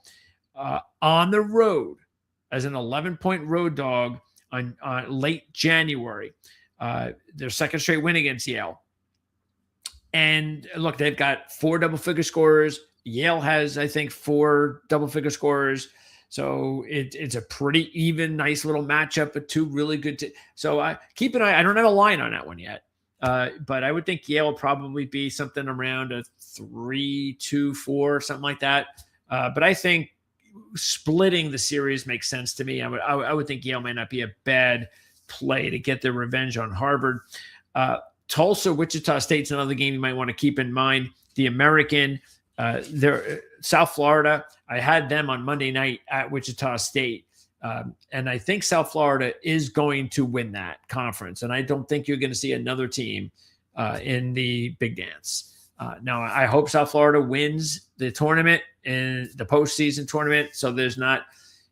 on the road as an 11-point road dog on late January. Their second straight win against Yale. And look, they've got 4 double-figure scorers. Yale has, I think, 4 double-figure scorers. So it's a pretty even, nice little matchup with 2 really good. So keep an eye. I don't have a line on that one yet. But I would think Yale will probably be something around a 3-2-4, something like that. But I think splitting the series makes sense to me. I would think Yale may not be a bad play to get their revenge on Harvard. Tulsa, Wichita State's another game you might want to keep in mind. The American, they're South Florida. I had them on Monday night at Wichita State. And I think South Florida is going to win that conference. And I don't think you're going to see another team in the Big Dance. Now, I hope South Florida wins the tournament in the postseason tournament. So there's not,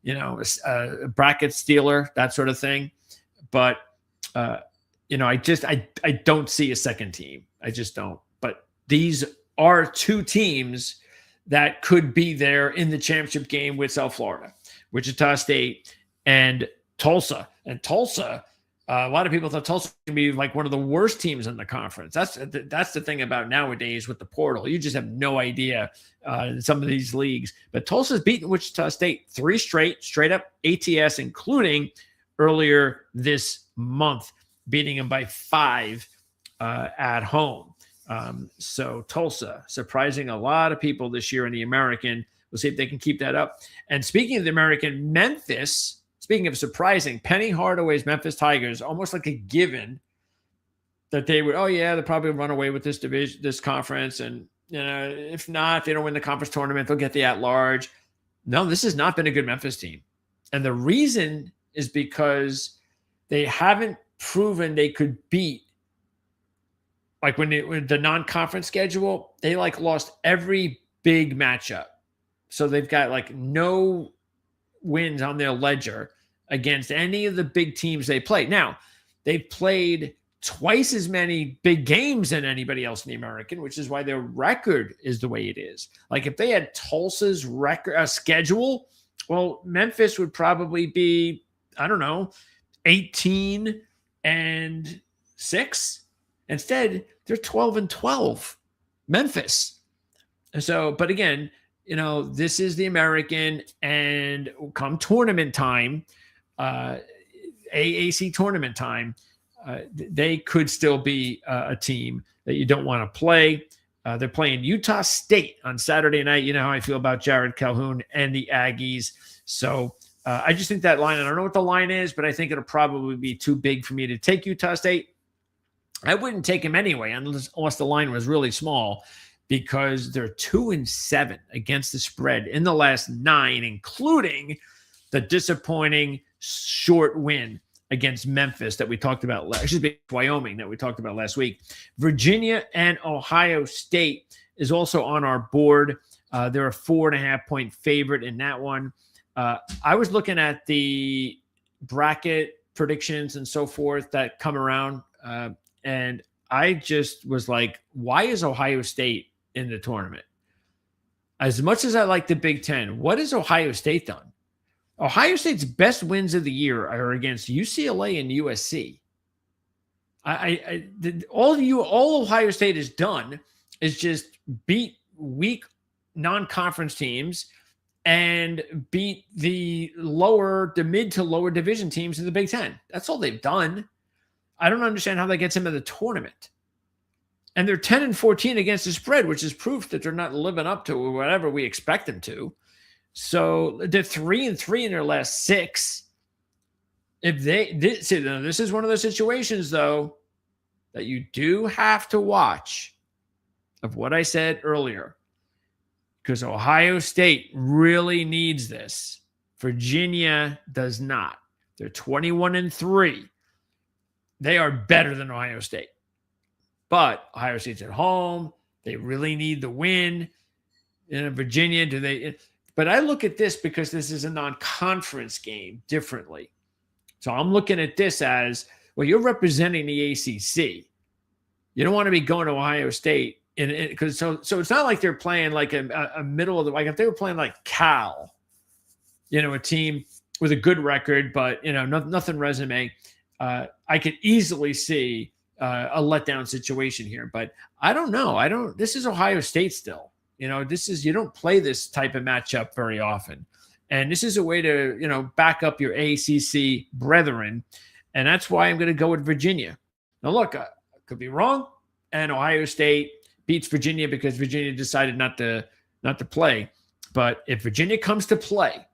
a bracket stealer, that sort of thing. But, I don't see a second team. I just don't. But these are 2 teams that could be there in the championship game with South Florida, Wichita State and Tulsa. And Tulsa, a lot of people thought Tulsa could be like one of the worst teams in the conference. That's the thing about nowadays with the portal. You just have no idea in some of these leagues. But Tulsa's beaten Wichita State 3 straight up ATS, including earlier this month, beating them by 5 at home. So Tulsa surprising a lot of people this year in the American. We'll see if they can keep that up. And speaking of the American, Memphis, speaking of surprising, Penny Hardaway's Memphis Tigers, almost like a given that they would, they'll probably run away with this division, this conference. And, if not, if they don't win the conference tournament, they'll get the at-large. No, this has not been a good Memphis team. And the reason is because they haven't proven they could beat, like when the non-conference schedule, they like lost every big matchup. So they've got like no wins on their ledger against any of the big teams they play. Now, they've played twice as many big games than anybody else in the American, which is why their record is the way it is. Like if they had Tulsa's record schedule, well, Memphis would probably be, I don't know, 18-6. Instead, they're 12-12. Memphis. So, but again, this is the American, and come tournament time, AAC tournament time, they could still be a team that you don't want to play. They're playing Utah State on Saturday night. You know how I feel about Jared Calhoun and the Aggies. So I just think that line, I don't know what the line is, but I think it'll probably be too big for me to take Utah State. I wouldn't take him anyway, unless the line was really small, because they're 2-7 against the spread in the last 9, including the disappointing short win against Memphis that we talked about, Wyoming that we talked about last week. Virginia and Ohio State is also on our board. They're a 4.5-point favorite in that one. I was looking at the bracket predictions and so forth that come around, and I just was like, why is Ohio State in the tournament? As much as I like the Big Ten, what has Ohio State done? Ohio State's best wins of the year are against UCLA and USC. All Ohio State has done is just beat weak non-conference teams and beat the mid to lower division teams in the Big Ten. That's all they've done. I don't understand how that gets them in the tournament. And they're 10-14 against the spread, which is proof that they're not living up to whatever we expect them to. So they're 3-3 in their last 6. This is one of those situations, though, that you do have to watch of what I said earlier, because Ohio State really needs this. Virginia does not. They're 21-3. They are better than Ohio State. But Ohio State's at home. They really need the win. In Virginia, do they? But I look at this because this is a non-conference game differently. So I'm looking at this as, well, you're representing the ACC. You don't want to be going to Ohio State because so it's not like they're playing like a middle of the, like if they were playing like Cal, a team with a good record, but nothing resume. I could easily see a letdown situation here, but I don't know. This is Ohio State still. You don't play this type of matchup very often. And this is a way to, back up your ACC brethren. And that's why I'm going to go with Virginia. Now, look, I could be wrong. And Ohio State beats Virginia because Virginia decided not to play. But if Virginia comes to play,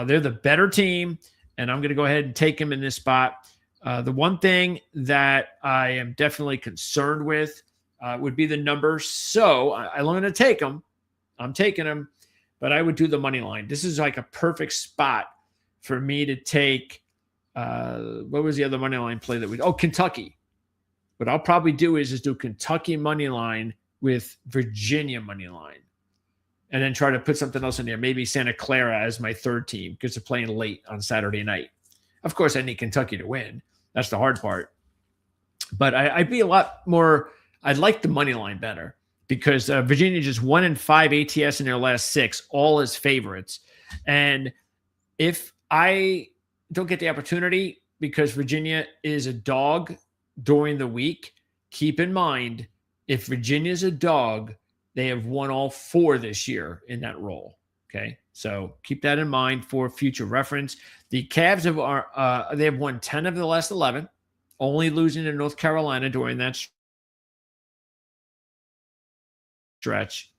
they're the better team. And I'm going to go ahead and take them in this spot. The one thing that I am definitely concerned with would be the numbers. So I'm going to take them. I'm taking them, but I would do the money line. This is like a perfect spot for me to take. What was the other money line play that Kentucky. What I'll probably do is do Kentucky money line with Virginia money line, and then try to put something else in there. Maybe Santa Clara as my third team because they're playing late on Saturday night. Of course, I need Kentucky to win. That's the hard part. But I'd be a lot more. I'd like the money line better because Virginia just 1-5 ATS in their last 6, all as favorites. And if I don't get the opportunity because Virginia is a dog during the week, keep in mind, if Virginia's a dog, they have won all 4 this year in that role. Okay. So keep that in mind for future reference. The Cavs they have won 10 of the last 11, only losing to North Carolina during that stretch.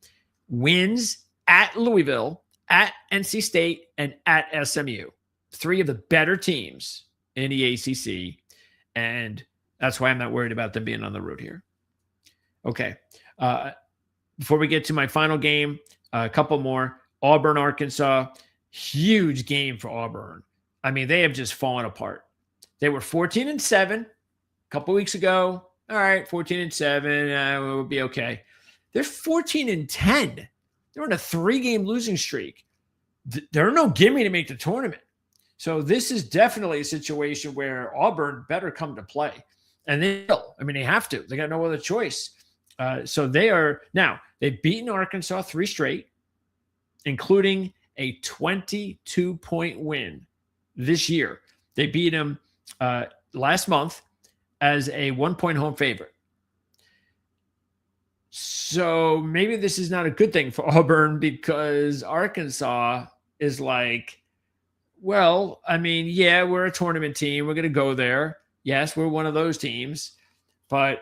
Wins at Louisville, at NC State, and at SMU. 3 of the better teams in the ACC. And that's why I'm not worried about them being on the road here. Okay. Before we get to my final game, a couple more. Auburn, Arkansas. Huge game for Auburn. I mean, they have just fallen apart. They were 14-7 a couple weeks ago. All right, 14-7, we'll be okay. They're 14-10. They're on a 3-game losing streak. They're no gimme to make the tournament. So this is definitely a situation where Auburn better come to play. And they will. I mean, they have to. They got no other choice. So they are now, they've beaten Arkansas 3 straight, including a 22-point win this year. They beat them last month as a 1-point home favorite. So maybe this is not a good thing for Auburn, because Arkansas is like, well, I mean, yeah, we're a tournament team. We're going to go there. Yes, we're one of those teams. But,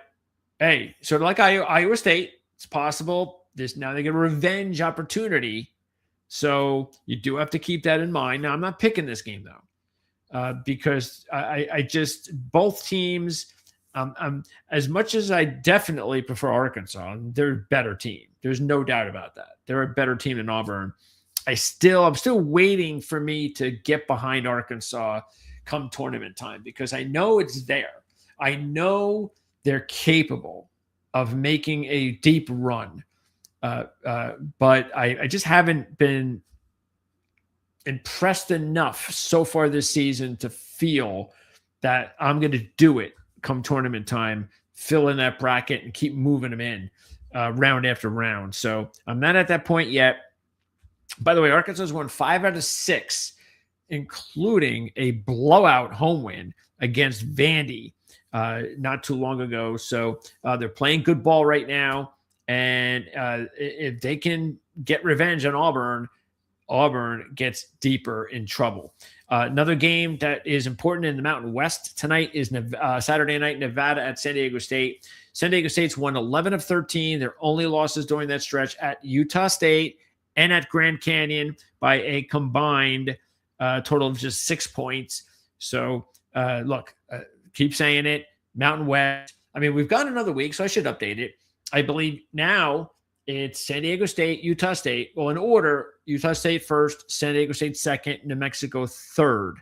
hey, sort of like Iowa State, it's possible. Now they get a revenge opportunity. So you do have to keep that in mind. Now, I'm not picking this game, though, because I just – both teams – as much as I definitely prefer Arkansas, they're a better team. There's no doubt about that. They're a better team than Auburn. I'm still waiting for me to get behind Arkansas come tournament time, because I know it's there. I know they're capable of making a deep run. But I just haven't been impressed enough so far this season to feel that I'm going to do it come tournament time, fill in that bracket and keep moving them in round after round. So I'm not at that point yet. By the way, Arkansas has won 5 out of 6, including a blowout home win against Vandy not too long ago. So they're playing good ball right now. And if they can get revenge on Auburn gets deeper in trouble. Another game that is important in the Mountain West tonight is Saturday night, Nevada at San Diego State. San Diego State's won 11 of 13. Their only losses during that stretch at Utah State and at Grand Canyon by a combined total of just 6 points. So, look, keep saying it, Mountain West. I mean, we've got another week, so I should update it. I believe now it's San Diego State, Utah State. Well, in order, Utah State first, San Diego State second, New Mexico third.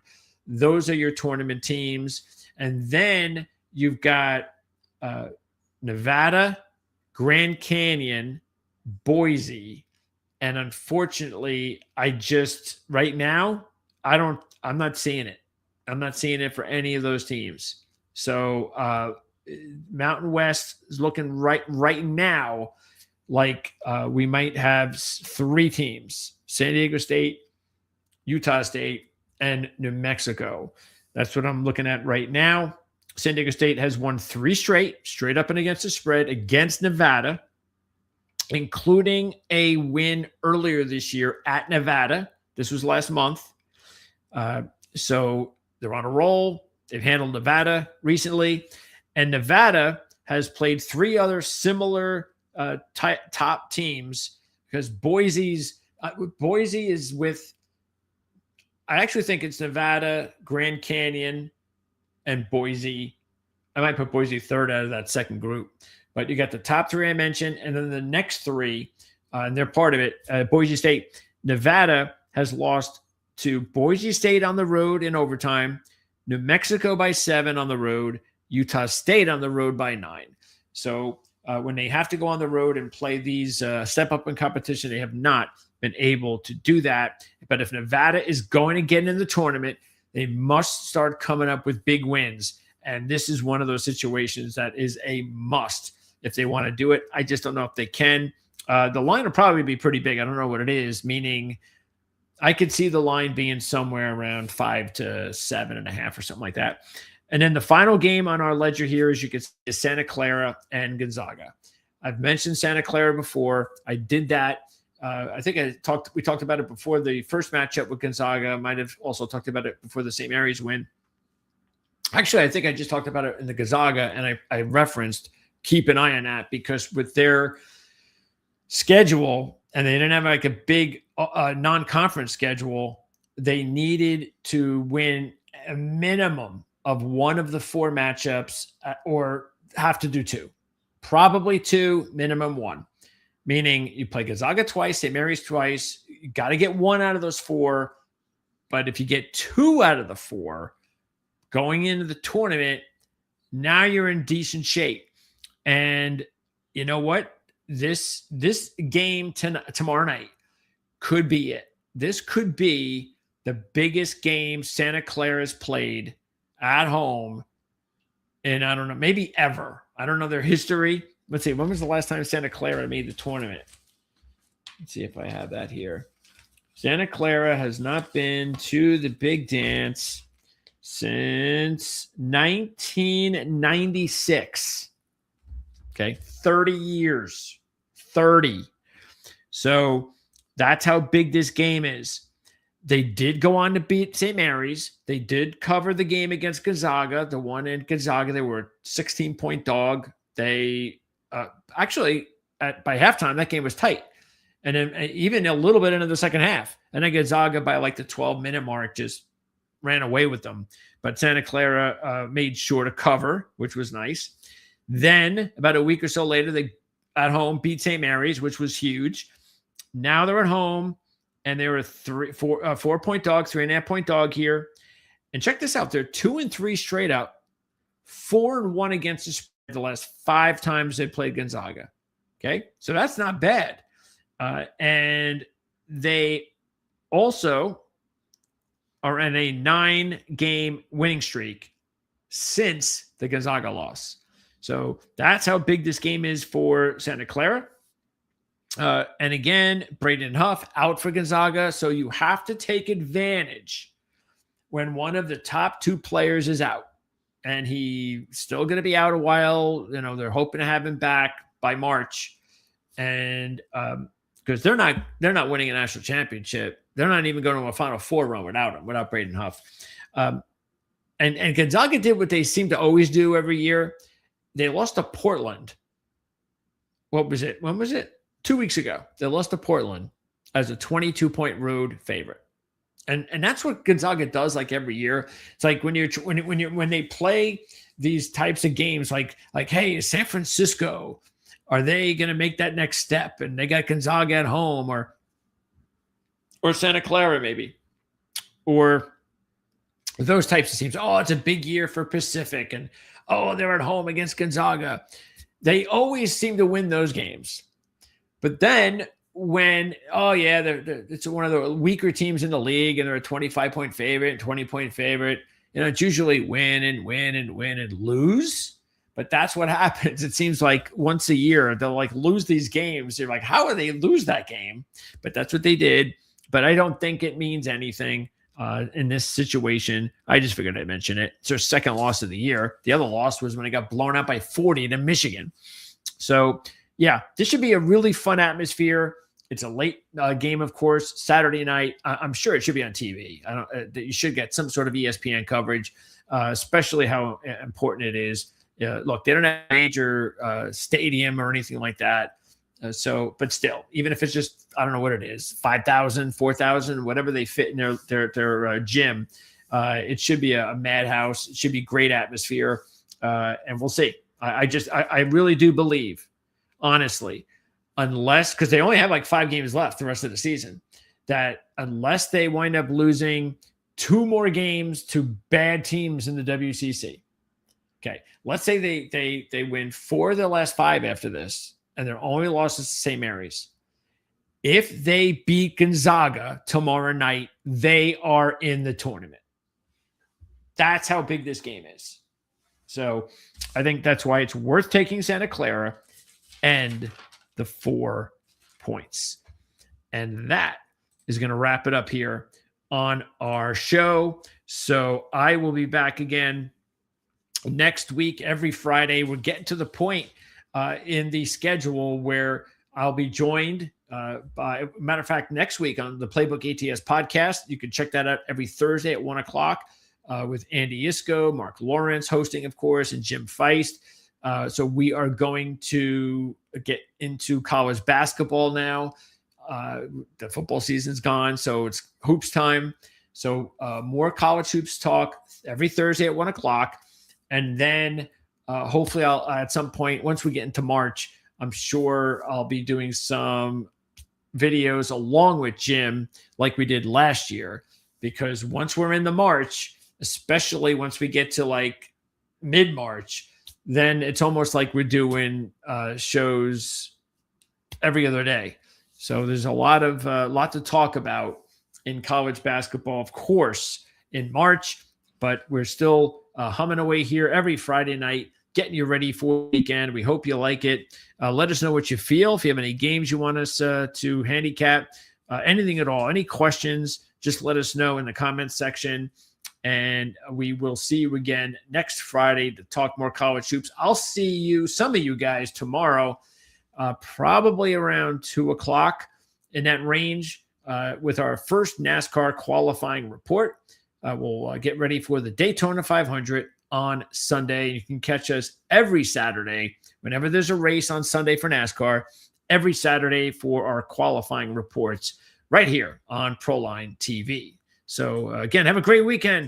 Those are your tournament teams. And then you've got Nevada, Grand Canyon, Boise. And unfortunately, right now, I'm not seeing it. I'm not seeing it for any of those teams. So Mountain West is looking right now like we might have 3 teams: San Diego State, Utah State, and New Mexico. That's what I'm looking at right now. San Diego State has won 3 straight up and against the spread against Nevada, including a win earlier this year at Nevada. This was last month. So they're on a roll. They've handled Nevada recently. And Nevada has played 3 other similar top teams, because Boise is with, I actually think it's Nevada, Grand Canyon, and Boise. I might put Boise third out of that second group. But you got the top 3 I mentioned, and then the next 3, and they're part of it. Boise State. Nevada has lost to Boise State on the road in overtime, New Mexico by 7 on the road, Utah State on the road by 9. So when they have to go on the road and play these step up in competition, they have not been able to do that. But if Nevada is going to get in the tournament, they must start coming up with big wins. And this is one of those situations that is a must if they want to do it. I just don't know if they can. The line will probably be pretty big. I don't know what it is, meaning I could see the line being somewhere around 5 to 7.5 or something like that. And then the final game on our ledger here is Santa Clara and Gonzaga. I've mentioned Santa Clara before. I did that. I think we talked about it before the first matchup with Gonzaga. I might have also talked about it before the St. Mary's win. Actually, I think I just talked about it in the Gonzaga, and I referenced keep an eye on that, because with their schedule, and they didn't have like a big non-conference schedule, they needed to win a minimum of one of the 4 matchups, or have to do 2. Probably 2, minimum 1. Meaning you play Gonzaga twice, St. Mary's twice. You got to get 1 out of those 4. But if you get 2 out of the 4 going into the tournament, now you're in decent shape. And you know what? This game tomorrow night could be it. This could be the biggest game Santa Clara's played at home, and I don't know, maybe ever. I don't know their history. Let's see. When was the last time Santa Clara made the tournament? Let's see if I have that here. Santa Clara has not been to the big dance since 1996. Okay, 30 years. 30. So that's how big this game is. They did go on to beat St. Mary's. They did cover the game against Gonzaga. The one in Gonzaga, they were a 16-point dog. They actually, by halftime, that game was tight. And then even a little bit into the second half. And then Gonzaga, by like the 12-minute mark, just ran away with them. But Santa Clara made sure to cover, which was nice. Then, about a week or so later, they at home beat St. Mary's, which was huge. Now they're at home, and they were 4-point dog, 3.5-point dog here. And check this out. They're 2-3 straight up, 4-1 against the spread the last 5 times they played Gonzaga. Okay? So that's not bad. And they also are in a 9-game winning streak since the Gonzaga loss. So that's how big this game is for Santa Clara. And again, Braden Huff out for Gonzaga. So you have to take advantage when one of the top 2 players is out. And he's still going to be out a while. You know, they're hoping to have him back by March. And because they're not winning a national championship. They're not even going to a Final Four run without him, without Braden Huff. And Gonzaga did what they seem to always do every year. They lost to Portland. What was it? When was it? 2 weeks ago. They lost to Portland as a 22-point road favorite. And that's what Gonzaga does like every year. It's like when they play these types of games, like hey, San Francisco, are they going to make that next step? And they got Gonzaga at home, or Santa Clara maybe, or those types of teams. Oh, it's a big year for Pacific, and oh, they're at home against Gonzaga. They always seem to win those games. But then when, it's one of the weaker teams in the league, and they're a 25-point favorite, 20-point favorite, it's usually win and lose. But that's what happens. It seems like once a year, they'll like lose these games. They're like, how do they lose that game? But that's what they did. But I don't think it means anything in this situation. I just figured I'd mention it. It's their second loss of the year. The other loss was when it got blown out by 40 to Michigan. So, yeah, this should be a really fun atmosphere. It's a late game, of course, Saturday night. I'm sure it should be on TV. You should get some sort of ESPN coverage, especially how important it is. Look, they don't have a major stadium or anything like that. But still, even if it's just, I don't know what it is, 5,000, 4,000, whatever they fit in their gym, it should be a madhouse. It should be great atmosphere. And we'll see. I really do believe, honestly, because they only have like 5 games left the rest of the season, that unless they wind up losing 2 more games to bad teams in the WCC. Okay, let's say they win 4 of the last 5 after this, and their only loss is to St. Mary's. If they beat Gonzaga tomorrow night, they are in the tournament. That's how big this game is. So I think that's why it's worth taking Santa Clara and the 4 points. And that is going to wrap it up here on our show. So I will be back again next week, every Friday. We're getting to the point in the schedule where I'll be joined by, matter of fact, next week on the Playbook ATS podcast. You can check that out every Thursday at 1:00 with Andy Iskoe, Mark Lawrence hosting, of course, and Jim Feist. So we are going to get into college basketball now. The football season's gone, so it's hoops time. So more college hoops talk every Thursday at 1:00. And then hopefully I'll at some point, once we get into March, I'm sure I'll be doing some videos along with Jim like we did last year because once we're in the March, especially once we get to like mid-March, then it's almost like we're doing shows every other day. So there's a lot to talk about in college basketball, of course, in March, but we're still humming away here every Friday night, getting you ready for the weekend. We hope you like it. Let us know what you feel. If you have any games you want us to handicap, anything at all, any questions, just let us know in the comments section. And we will see you again next Friday to talk more college hoops. I'll see you, some of you guys, tomorrow, probably around 2:00 in that range, with our first NASCAR qualifying report. We'll get ready for the Daytona 500 on Sunday. You can catch us every Saturday whenever there's a race on Sunday for NASCAR, every Saturday for our qualifying reports right here on Proline TV. So again, have a great weekend.